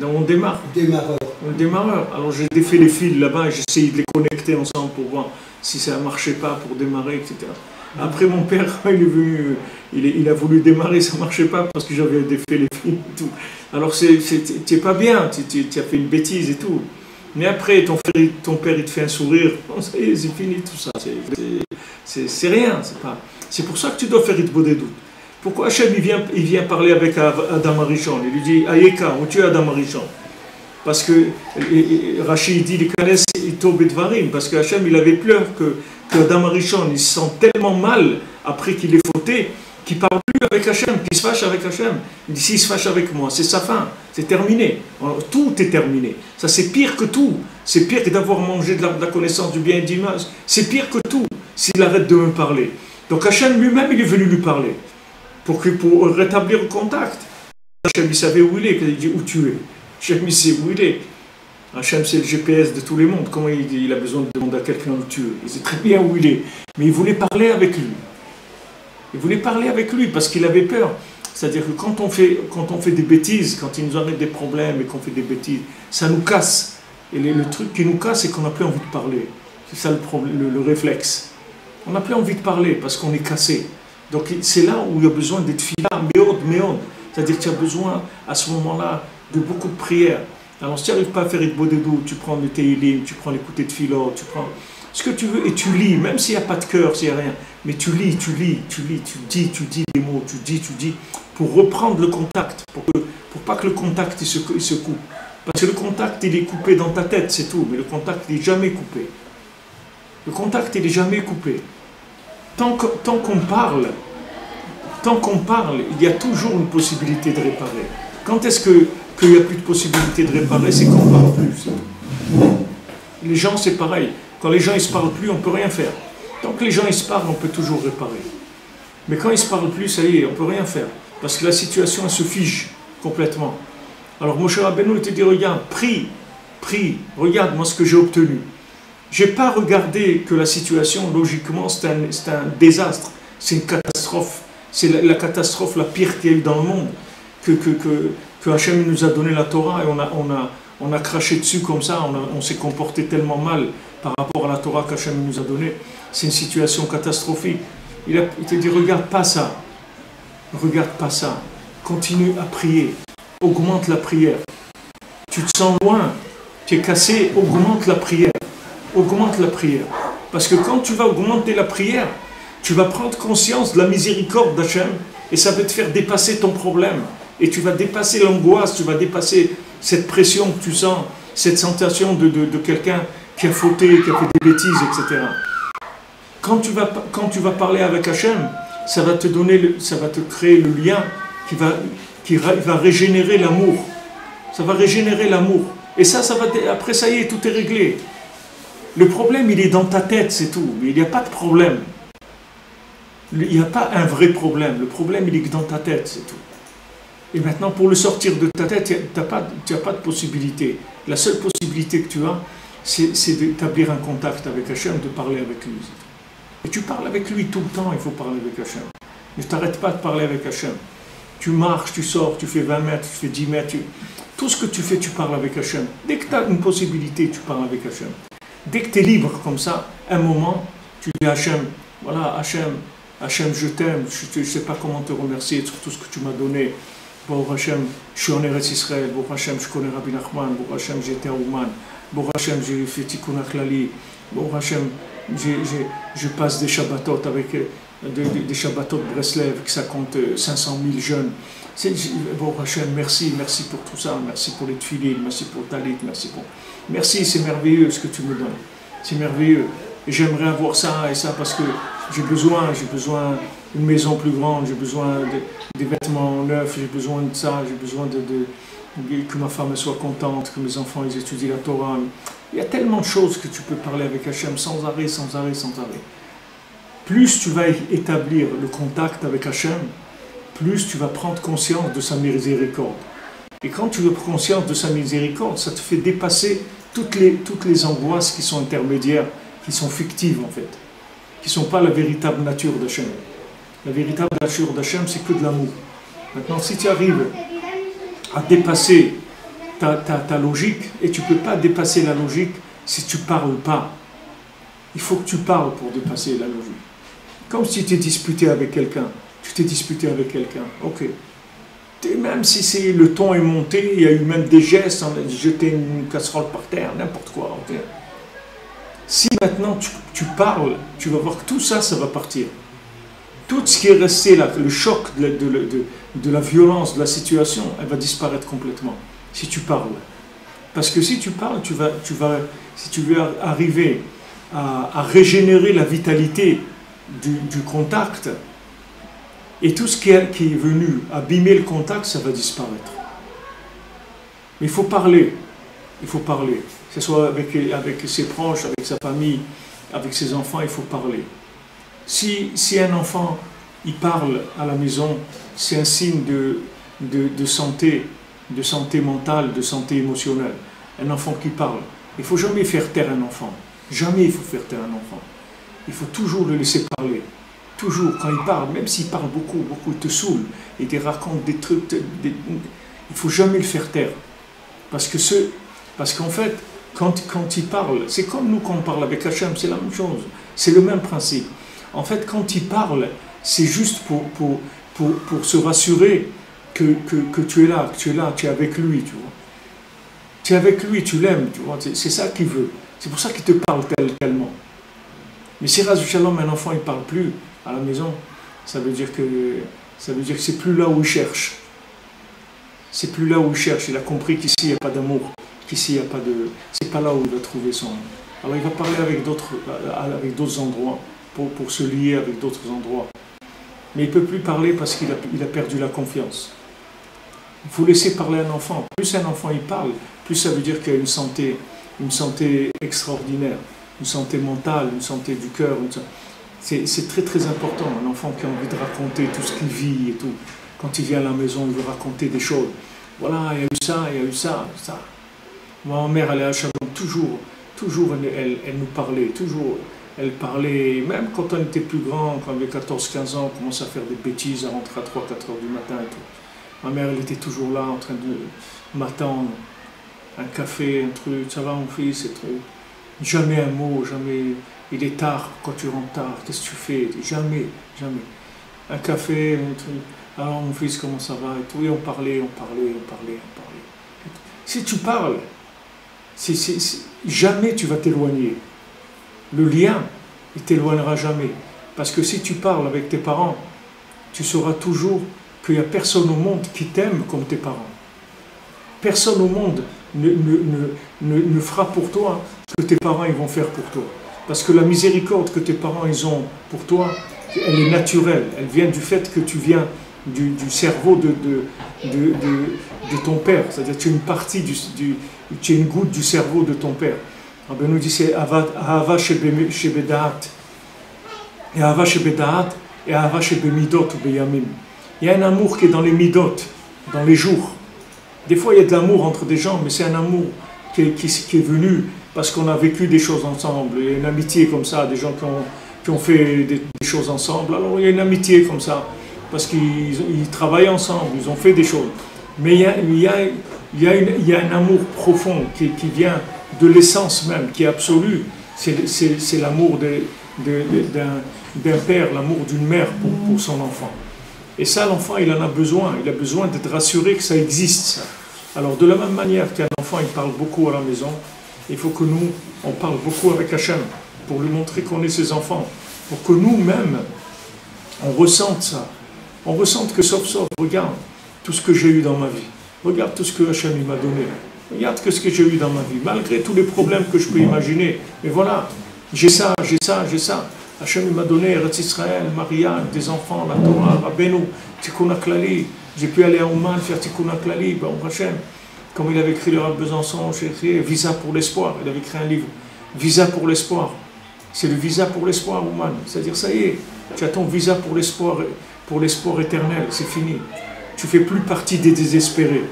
on démarre. Le démarreur. Alors j'ai défait les fils là-bas et j'essayais de les connecter ensemble pour voir si ça ne marchait pas pour démarrer, etc. Après mon père, il est venu, il a voulu démarrer, ça ne marchait pas parce que j'avais défait les fils et tout. Alors tu n'es pas bien, tu as fait une bêtise et tout. Mais après ton père il te fait un sourire, ça y est, c'est fini tout ça. C'est rien, c'est pour ça que tu dois faire Hitbodedut. Pourquoi Hachem il vient parler avec Adam Arishon? Il lui dit Ayeka, où tu es Adam Arishon? Parce que Rachid dit parce que Hachem il avait peur que Adam Arishon il se sent tellement mal après qu'il ait fauté qu'il ne parle plus avec Hachem, qu'il se fâche avec Hachem. Il dit s'il se fâche avec moi, c'est sa fin, c'est terminé. Alors, tout est terminé. Ça c'est pire que tout. C'est pire que d'avoir mangé de la connaissance du bien et du mal. C'est pire que tout s'il arrête de me parler. Donc Hachem lui-même il est venu lui parler pour rétablir le contact. Hachem il savait où il est, il dit où tu es. Hachem il sait où il est. Hachem c'est le GPS de tous les mondes. Comment il a besoin de demander à quelqu'un où tu es? Il sait très bien où il est. Mais il voulait parler avec lui. Il voulait parler avec lui parce qu'il avait peur. C'est-à-dire que quand on fait des bêtises, quand il nous arrive des problèmes et qu'on fait des bêtises, ça nous casse. Et le truc qui nous casse, c'est qu'on n'a plus envie de parler. C'est ça le réflexe. On n'a plus envie de parler parce qu'on est cassé. Donc c'est là où il y a besoin d'être fila, méode. C'est-à-dire que tu as besoin à ce moment-là de beaucoup de prières. Alors si tu n'arrives pas à faire Hitbodedut, tu prends le Teilim, tu prends l'écouter de philo, tu prends ce que tu veux et tu lis, même s'il n'y a pas de cœur, s'il n'y a rien. Mais tu lis, tu dis les mots, tu dis, pour reprendre le contact, pour pas que le contact il se coupe. Parce que le contact il est coupé dans ta tête, c'est tout, mais le contact il n'est jamais coupé. Le contact il n'est jamais coupé. Tant qu'on parle, il y a toujours une possibilité de réparer. Quand est-ce qu'il n'y a plus de possibilité de réparer? C'est qu'on ne parle plus. Les gens, c'est pareil. Quand les gens ne se parlent plus, on ne peut rien faire. Tant que les gens ils se parlent, on peut toujours réparer. Mais quand ils ne se parlent plus, ça y est, on ne peut rien faire. Parce que la situation, elle se fige complètement. Alors Moshe Rabbeinu, il te dit, regarde, prie, regarde moi ce que j'ai obtenu. Je n'ai pas regardé que la situation, logiquement, c'est un désastre, c'est une catastrophe. C'est la catastrophe la pire qu'il y a eu dans le monde. Que Hachem nous a donné la Torah et on a craché dessus comme ça, on s'est comporté tellement mal par rapport à la Torah qu'Hachem nous a donnée. C'est une situation catastrophique. Il te dit, regarde pas ça, continue à prier, augmente la prière. Tu te sens loin, tu es cassé, augmente la prière. Parce que quand tu vas augmenter la prière, tu vas prendre conscience de la miséricorde d'Hachem et ça va te faire dépasser ton problème. Et tu vas dépasser l'angoisse, tu vas dépasser cette pression que tu sens, cette sensation de quelqu'un qui a fauté, qui a fait des bêtises, etc. Quand tu vas parler avec Hachem, ça va te créer le lien qui va régénérer l'amour. Ça va régénérer l'amour. Et après ça y est, tout est réglé. Le problème, il est dans ta tête, c'est tout. Mais il n'y a pas de problème. Il n'y a pas un vrai problème. Le problème, il est que dans ta tête, c'est tout. Et maintenant, pour le sortir de ta tête, tu n'as pas de possibilité. La seule possibilité que tu as, c'est d'établir un contact avec Hachem, de parler avec lui. Et tu parles avec lui tout le temps, il faut parler avec Hachem. Ne t'arrête pas de parler avec Hachem. Tu marches, tu sors, tu fais 20 mètres, tu fais 10 mètres. Tout ce que tu fais, tu parles avec Hachem. Dès que tu as une possibilité, tu parles avec Hachem. Dès que tu es libre comme ça, un moment, tu dis à Hachem, voilà, Hachem, je t'aime, je ne sais pas comment te remercier sur tout ce que tu m'as donné. Baruch Hachem, je suis en Eretz Israël. Baruch Hachem, je connais Rabbi Nachman. Baruch Hachem, j'étais à Ouman. Baruch Hachem, j'ai fait Tikkun HaKlali. Baruch Hachem, je passe des Shabbatot avec des Shabbatot de Breslev, que ça compte 500 000 jeunes. Baruch Hachem, merci pour tout ça. Merci pour les tefilines, merci pour le talit, merci, c'est merveilleux ce que tu me donnes. C'est merveilleux. Et j'aimerais avoir ça et ça parce que j'ai besoin d'une maison plus grande, j'ai besoin des vêtements neufs, j'ai besoin de ça, j'ai besoin que ma femme soit contente, que mes enfants ils étudient la Torah. Il y a tellement de choses que tu peux parler avec Hachem sans arrêt. Plus tu vas établir le contact avec Hachem, plus tu vas prendre conscience de sa miséricorde. Et quand tu prends conscience de sa miséricorde, ça te fait dépasser toutes les angoisses qui sont intermédiaires, qui sont fictives en fait, qui ne sont pas la véritable nature d'Hachem. La véritable nature d'Hachem, c'est que de l'amour. Maintenant, si tu arrives à dépasser ta logique, et tu ne peux pas dépasser la logique si tu ne parles pas. Il faut que tu parles pour dépasser la logique. Comme si tu t'es disputé avec quelqu'un. Ok. Même si le ton est monté, il y a eu même des gestes, on a jeté une casserole par terre, n'importe quoi. Okay. Si maintenant tu parles, tu vas voir que tout ça, ça va partir. Tout ce qui est resté là, le choc de la violence de la situation, elle va disparaître complètement. Si tu parles. Parce que si tu parles, si tu veux arriver à régénérer la vitalité du contact, et tout ce qui est venu abîmer le contact, ça va disparaître. Mais il faut parler. Que ce soit avec ses proches, avec sa famille, avec ses enfants, il faut parler. Si un enfant, il parle à la maison, c'est un signe de santé mentale, de santé émotionnelle. Un enfant qui parle. Il ne faut jamais faire taire un enfant. Jamais il faut faire taire un enfant. Il faut toujours le laisser parler. Toujours, quand il parle, même s'il parle beaucoup, il te saoule, il te raconte des trucs, il ne faut jamais le faire taire. Parce qu'en fait, quand il parle, c'est comme nous quand on parle avec Hachem, c'est la même chose. C'est le même principe. En fait, quand il parle, c'est juste pour se rassurer que tu es là, tu es avec lui, tu vois. Tu es avec lui, tu l'aimes, tu vois. C'est ça qu'il veut. C'est pour ça qu'il te parle tellement. Mais si Ras Shalom, un enfant, il ne parle plus à la maison, ça veut dire que c'est plus là où il cherche. C'est plus là où il cherche. Il a compris qu'ici, il n'y a pas d'amour. Qu'ici, il n'y a pas de... C'est pas là où il va trouver son... Alors, il va parler avec d'autres endroits, pour se lier avec d'autres endroits. Mais il ne peut plus parler parce qu'il a perdu la confiance. Il faut laisser parler un enfant. Plus un enfant il parle, plus ça veut dire qu'il y a une santé extraordinaire, une santé mentale, une santé du cœur. C'est très très important, un enfant qui a envie de raconter tout ce qu'il vit et tout. Quand il vient à la maison, il veut raconter des choses. Voilà, il y a eu ça. Ma mère, elle est à Shalom, toujours elle nous parlait, toujours. Elle parlait, même quand on était plus grand, quand on avait 14-15 ans, on commençait à faire des bêtises, à rentrer à 3-4 heures du matin et tout. Ma mère, elle était toujours là, en train de m'attendre. Un café, un truc, ça va mon fils, et truc. Jamais un mot, jamais. Il est tard, quand tu rentres tard, qu'est-ce que tu fais? Jamais. Un café, un truc. Alors mon fils, comment ça va? Et tout. Et on parlait. Si tu parles, jamais tu vas t'éloigner. Le lien, il ne t'éloignera jamais. Parce que si tu parles avec tes parents, tu sauras toujours qu'il n'y a personne au monde qui t'aime comme tes parents. Personne au monde ne fera pour toi ce que tes parents ils vont faire pour toi. Parce que la miséricorde que tes parents ils ont pour toi, elle est naturelle. Elle vient du fait que tu viens du cerveau de ton père. C'est-à-dire que tu es une partie, tu es une goutte du cerveau de ton père. Rabbi nous dit c'est Ahava shebedaat. Et Ahava shebedaat et Ahava shebemidot ou beyamim. Il y a un amour qui est dans les midot, dans les jours. Des fois, il y a de l'amour entre des gens, mais c'est un amour qui est venu parce qu'on a vécu des choses ensemble. Il y a une amitié comme ça, des gens qui ont fait des choses ensemble. Alors, il y a une amitié comme ça. parce qu'ils travaillent ensemble, ils ont fait des choses. Mais il y a un amour profond qui vient de l'essence même, qui est absolu. C'est l'amour d'un père, l'amour d'une mère pour son enfant. Et ça, l'enfant, il en a besoin. Il a besoin d'être rassuré que ça existe, ça. Alors, de la même manière qu'un enfant, il parle beaucoup à la maison, il faut que nous, on parle beaucoup avec Hachem, pour lui montrer qu'on est ses enfants, pour que nous-mêmes, on ressente ça. On ressente que sauf, regarde tout ce que j'ai eu dans ma vie. Regarde tout ce que Hachem m'a donné. Regarde ce que j'ai eu dans ma vie, malgré tous les problèmes que je peux imaginer. Mais voilà, j'ai ça. Hachem m'a donné Eretz Israël, Maria, des enfants, la Torah, Rabbeinu, Tikkun HaKlali. J'ai pu aller à Ouman faire Tikkun HaKlali, Baruch Hachem. Comme il avait écrit le Rav Besançon, j'ai écrit Visa pour l'espoir. Il avait écrit un livre, Visa pour l'espoir. C'est le visa pour l'espoir, Ouman. C'est-à-dire, ça y est, tu as ton visa pour l'espoir éternel, c'est fini. Tu ne fais plus partie des désespérés.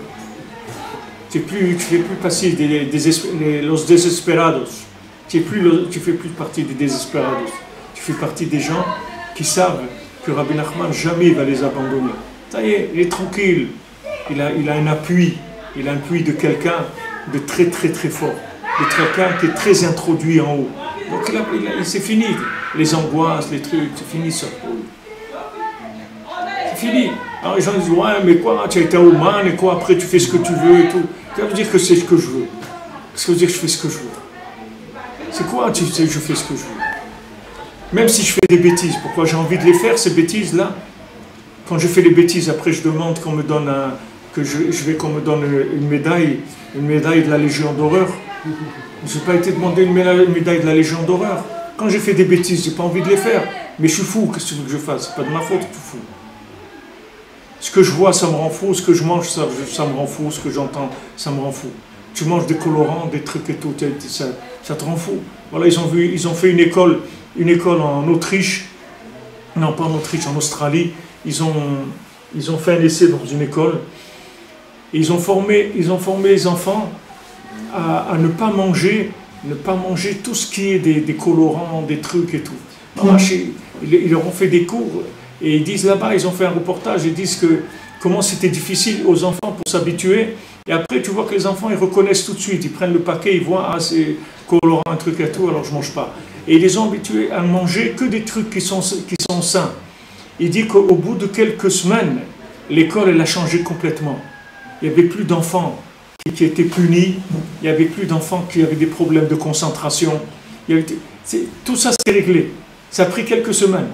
Tu ne fais plus partie des los desesperados. Tu ne fais plus partie des désesperados. Tu fais partie des gens qui savent que Rabbi Nachman jamais va les abandonner. Ça y est, il est tranquille. Il a un appui. Il a un appui de quelqu'un de très très très fort. De quelqu'un qui est très introduit en haut. Donc c'est fini. Les angoisses, les trucs, c'est fini ça. C'est fini. Alors les gens disent, ouais, mais quoi, tu as été à Ouman et quoi, après tu fais ce que tu veux et tout. Ça veut dire que c'est ce que je veux. Ça veut dire que je fais ce que je veux. C'est quoi, tu sais, je fais ce que je veux. Même si je fais des bêtises, pourquoi j'ai envie de les faire, ces bêtises-là? Quand je fais les bêtises, après je demande qu'on me donne qu'on me donne une médaille de la Légion d'horreur. Je n'ai pas été demandé une médaille de la Légion d'horreur. Quand j'ai fait des bêtises, je n'ai pas envie de les faire. Mais je suis fou, qu'est-ce que tu veux que je fasse? C'est pas de ma faute, je suis fou. Ce que je vois, ça me rend fou. Ce que je mange, ça me rend fou. Ce que j'entends, ça me rend fou. Tu manges des colorants, des trucs et tout, ça te rend fou. Voilà, ils ont fait une école en Autriche. Non, pas en Autriche, en Australie. Ils ont fait un essai dans une école. Et ils ont formé les enfants à ne pas manger tout ce qui est des colorants, des trucs et tout. Ils leur ont fait des cours et ils disent là-bas, ils ont fait un reportage, ils disent comment c'était difficile aux enfants pour s'habituer. Et après, tu vois que les enfants, ils reconnaissent tout de suite, ils prennent le paquet, ils voient, ah, c'est colorant, un truc et tout, alors je ne mange pas. Et ils les ont habitués à manger que des trucs qui sont sains. Il dit qu'au bout de quelques semaines, l'école, elle a changé complètement. Il n'y avait plus d'enfants qui étaient punis, il n'y avait plus d'enfants qui avaient des problèmes de concentration. Tout ça s'est réglé. Ça a pris quelques semaines.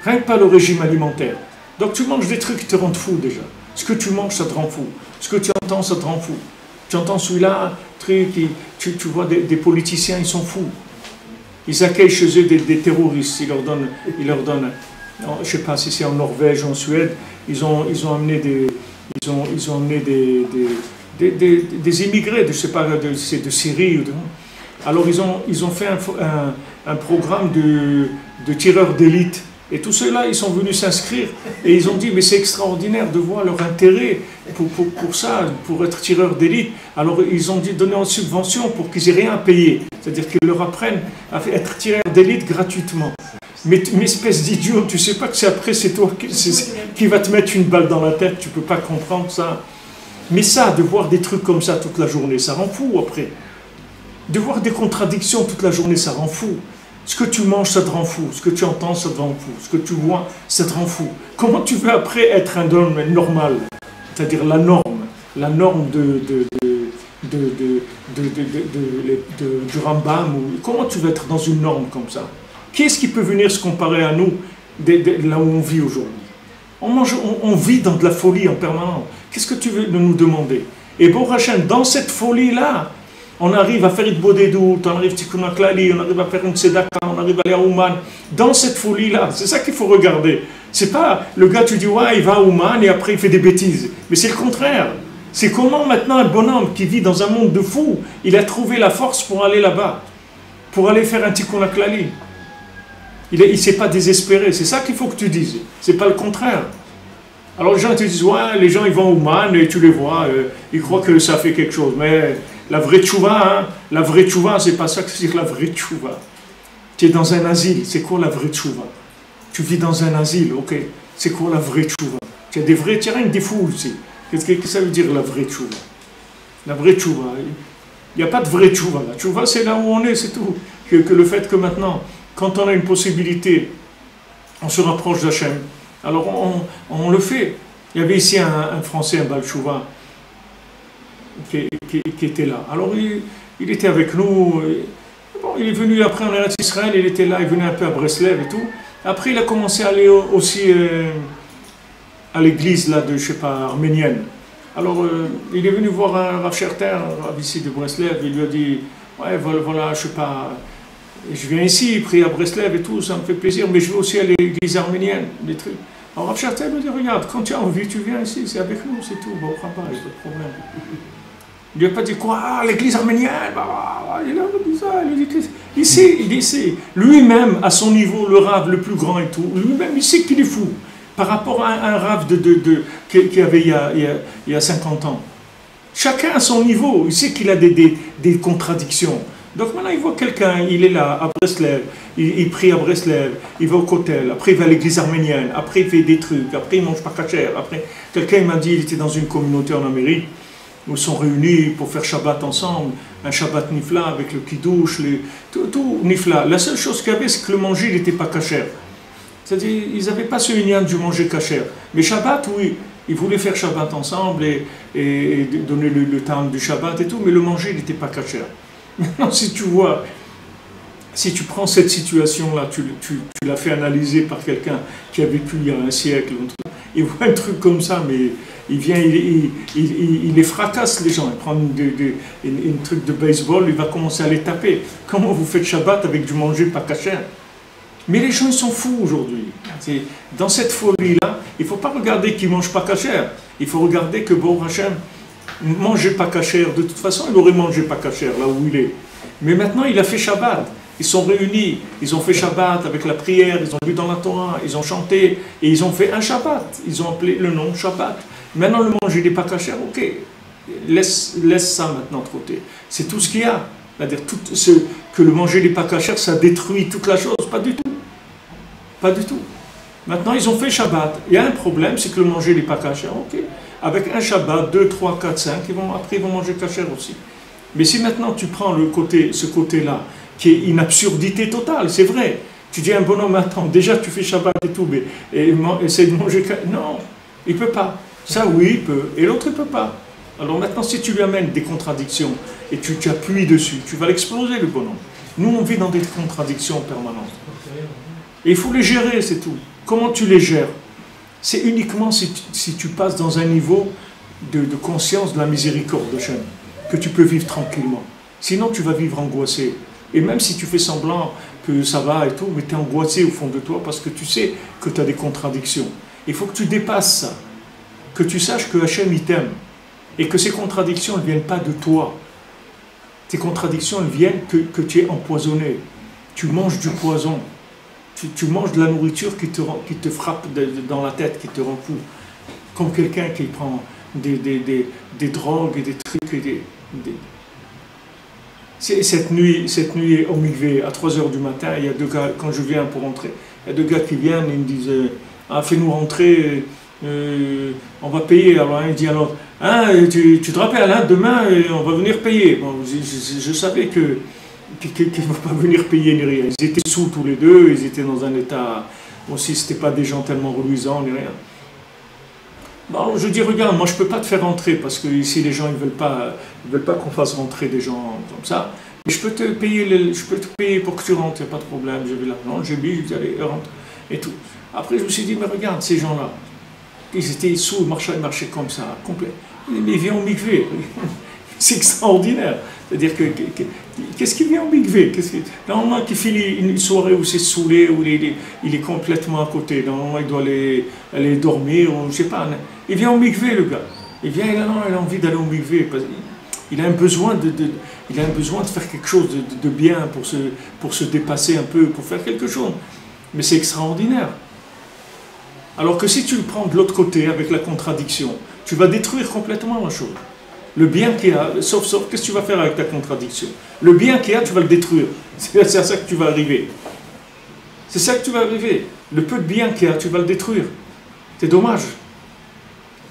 Rien que pas le régime alimentaire. Donc tu manges des trucs qui te rendent fou déjà. Ce que tu manges, ça te rend fou. Ce que tu entends, ça te rend fou. Tu entends celui-là, tu vois des politiciens, ils sont fous. Ils accueillent chez eux des terroristes. Ils leur donnent je ne sais pas si c'est en Norvège ou en Suède, ils ont amené des immigrés, je ne sais pas, c'est de Syrie. Alors ils ont fait un programme de tireurs d'élite. Et tous ceux-là, ils sont venus s'inscrire et ils ont dit, mais c'est extraordinaire de voir leur intérêt pour ça, pour être tireurs d'élite. Alors ils ont donné en subvention pour qu'ils n'aient rien à payer. C'est-à-dire qu'ils leur apprennent à être tireurs d'élite gratuitement. Mais espèce d'idiot, tu ne sais pas que c'est toi qui va te mettre une balle dans la tête, tu ne peux pas comprendre ça. Mais ça, de voir des trucs comme ça toute la journée, ça rend fou après. De voir des contradictions toute la journée, ça rend fou. Ce que tu manges, ça te rend fou. Ce que tu entends, ça te rend fou. Ce que tu vois, ça te rend fou. Comment tu veux après être un homme normal? C'est-à-dire la norme du Rambam. Comment tu veux être dans une norme comme ça? Qui est-ce qui peut venir se comparer à nous là où on vit aujourd'hui? On vit dans de la folie en permanence. Qu'est-ce que tu veux nous demander? Et bon, Hachem, dans cette folie-là, on arrive à faire une Bodedut, on arrive à Tikkun HaKlali, on arrive à faire une Tzedaka, on arrive à aller à Ouman. Dans cette folie-là, c'est ça qu'il faut regarder. C'est pas le gars, tu dis, ouais, il va à Ouman et après il fait des bêtises. Mais c'est le contraire. C'est comment maintenant un bonhomme qui vit dans un monde de fous, il a trouvé la force pour aller là-bas, pour aller faire un Tikkun HaKlali. Il ne s'est pas désespéré. C'est ça qu'il faut que tu dises. C'est pas le contraire. Alors les gens te disent, ouais, les gens ils vont au man et tu les vois, ils croient que ça fait quelque chose. Mais la vraie tchouva, c'est pas ça que c'est la vraie tchouva. Tu es dans un asile. C'est quoi la vraie tchouva? Tu vis dans un asile, ok. C'est quoi la vraie tchouva? Il y a des vrais, il y a rien que des fous aussi. Qu'est-ce que ça veut dire la vraie tchouva? La vraie tchouva, il n'y a pas de vraie tchouva. La tchouva, c'est là où on est, c'est tout. Que le fait que maintenant, quand on a une possibilité, on se rapproche d'Hachem, alors on le fait. Il y avait ici un Français, un Baal Tchouva, qui était là. Alors il était avec nous. Bon, il est venu après en Eretz Israël, il était là, il venait un peu à Breslev et tout. Après, il a commencé à aller aussi à l'église là de, je sais pas, arménienne. Alors, il est venu voir un Rav Scherter, un Rav ici de Breslev, il lui a dit, ouais, voilà, je sais pas, je viens ici, prier à Breslev et tout, ça me fait plaisir, mais je vais aussi à l'église arménienne, des trucs. Alors, Rav Scherter lui dit, regarde, quand tu as envie, tu viens ici, c'est avec nous, c'est tout, bon, on prend pas, il n'y a pas de problème. Il lui a pas dit quoi, l'église arménienne, il a dit il sait, lui-même, à son niveau, le Rav le plus grand et tout, lui-même, il sait qu'il est fou, par rapport à un Rav qui avait il y a 50 ans. Chacun à son niveau, il sait qu'il a des contradictions. Donc maintenant, il voit quelqu'un, il est là, à Breslev, il prie à Breslev, il va au Kotel, après il va à l'église arménienne, après il fait des trucs, après il mange pas kasher, après... Quelqu'un m'a dit, il était dans une communauté en Amérique, où ils sont réunis pour faire Shabbat ensemble, un Shabbat nifla avec le kiddush, tout nifla. La seule chose qu'il y avait, c'est que le manger n'était pas kasher. C'est-à-dire, ils n'avaient pas ce lien du manger kasher. Mais Shabbat, oui, ils voulaient faire Shabbat ensemble et donner le temps du Shabbat et tout, mais le manger n'était pas kasher. Maintenant, si tu vois, si tu prends cette situation-là, tu l'as fait analyser par quelqu'un qui a vécu il y a un siècle, il voit un truc comme ça, mais il vient, il les fracasse les gens, il prend une truc de baseball, il va commencer à les taper. Comment vous faites Shabbat avec du manger pas kasher? Mais les gens ils sont fous aujourd'hui. Dans cette folie-là, il ne faut pas regarder qu'ils ne mangent pas kasher, il faut regarder que Baruch Hashem ne mangeait pas kasher. De toute façon, il aurait mangé pas kasher là où il est. Mais maintenant, il a fait Shabbat. Ils sont réunis, ils ont fait Shabbat avec la prière, ils ont lu dans la Torah, ils ont chanté et ils ont fait un Shabbat. Ils ont appelé le nom Shabbat. Maintenant, le manger n'est pas kasher, ok. Laisse ça maintenant trotter. C'est tout ce qu'il y a. C'est-à-dire que le manger n'est pas kasher, ça détruit toute la chose. Pas du tout. Pas du tout. Maintenant, ils ont fait Shabbat. Il y a un problème, c'est que le manger n'est pas kasher, ok. Avec un Shabbat, 2, 3, 4, 5, après ils vont manger kasher aussi. Mais si maintenant tu prends ce côté-là, qui est une absurdité totale, c'est vrai. Tu dis à un bonhomme, attends, déjà tu fais Shabbat et tout, mais essaie de manger kasher. Non, il ne peut pas. Ça, oui, il peut, et l'autre, il ne peut pas. Alors maintenant, si tu lui amènes des contradictions et tu appuies dessus, tu vas l'exploser, le bonhomme. Nous, on vit dans des contradictions permanentes. Et il faut les gérer, c'est tout. Comment tu les gères? C'est uniquement si tu passes dans un niveau de conscience de la miséricorde de Hachem, que tu peux vivre tranquillement. Sinon, tu vas vivre angoissé. Et même si tu fais semblant que ça va et tout, mais tu es angoissé au fond de toi parce que tu sais que tu as des contradictions. Il faut que tu dépasses ça. Que tu saches que Hachem, il t'aime. Et que ces contradictions ne viennent pas de toi. Ces contradictions, elles viennent que tu es empoisonné. Tu manges du poison. Tu manges de la nourriture qui te frappe dans la tête, qui te rend fou. Comme quelqu'un qui prend des drogues et des trucs. Cette nuit au mikvé, à 3h du matin, il y a deux gars, quand je viens pour rentrer, il y a deux gars qui viennent et ils me disent fais-nous rentrer, on va payer. Alors un dit à l'autre tu te rappelles, demain on va venir payer. Bon, je savais qu'ils ne vont pas venir payer ni rien. Ils étaient sous tous les deux, ils étaient dans un état aussi, c'était pas des gens tellement reluisants ni rien. Bon, je dis regarde, moi je peux pas te faire rentrer parce que ici les gens ils veulent pas qu'on fasse rentrer des gens comme ça. Mais je peux te payer pour que tu rentres, il n'y a pas de problème. J'avais l'argent, j'ai mis, je dis allez rentre et tout. Après je me suis dit mais regarde ces gens-là, ils étaient sous, ils marchaient comme ça, complet. Mais ils viennent au mikvé. C'est extraordinaire. C'est-à-dire qu'est-ce qui vient au mikvé? Normalement, qui finit une soirée où c'est saoulé, où il est complètement à côté. Normalement, il doit aller dormir, ou je sais pas. Il vient au mikvé, le gars. Il a envie d'aller au mikvé. Il a un besoin de faire quelque chose de bien pour se dépasser un peu, pour faire quelque chose. Mais c'est extraordinaire. Alors que si tu le prends de l'autre côté, avec la contradiction, tu vas détruire complètement la chose. Le bien qu'il y a, sauf, qu'est-ce que tu vas faire avec ta contradiction? Le bien qu'il y a, tu vas le détruire. C'est à ça que tu vas arriver. C'est ça que tu vas arriver. Le peu de bien qu'il y a, tu vas le détruire. C'est dommage.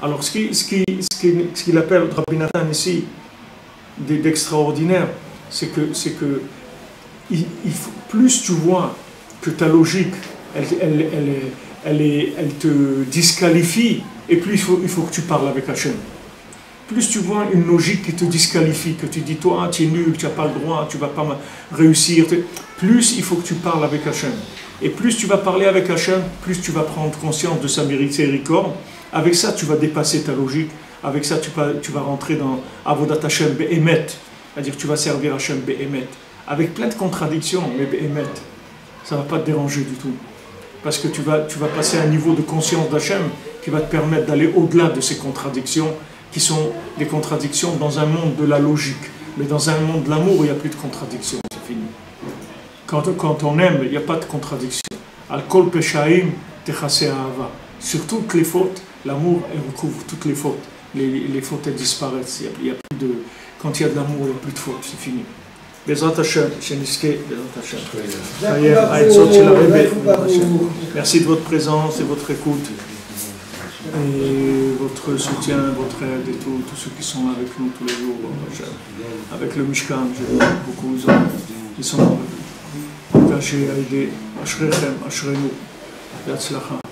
Alors, ce qu'il appelle Rabbi Nathan ici d'extraordinaire, c'est que plus tu vois que ta logique, elle te disqualifie, et plus il faut que tu parles avec Hachem. Plus tu vois une logique qui te disqualifie, que tu dis, toi, tu es nul, tu n'as pas le droit, tu ne vas pas réussir, plus il faut que tu parles avec Hachem. Et plus tu vas parler avec Hachem, plus tu vas prendre conscience de sa miséricorde. Avec ça, tu vas dépasser ta logique. Avec ça, tu vas rentrer dans Avodat Hachem Be'emet. C'est-à-dire que tu vas servir Hachem Be'emet. Avec plein de contradictions, mais Be'emet. Ça ne va pas te déranger du tout. Parce que tu vas passer à un niveau de conscience d'Hachem qui va te permettre d'aller au-delà de ces contradictions, qui sont des contradictions dans un monde de la logique. Mais dans un monde de l'amour, il n'y a plus de contradictions. C'est fini. Quand on aime, il n'y a pas de contradiction. Al-Kol Peshaim Techase Ahava. Sur toutes les fautes, l'amour, elle recouvre toutes les fautes. Les fautes, elles disparaissent. Il y a plus de... Quand il y a de l'amour, il n'y a plus de fautes. C'est fini. Bezrat Hashem, Sheniske, Bezrat Hashem. Merci de votre présence et votre écoute. Et votre soutien, votre aide et tous ceux qui sont avec nous tous les jours. Avec le Mishkan, beaucoup qui sont engagés à aider. Ashrechem, Ashrenu, Yatzlacha.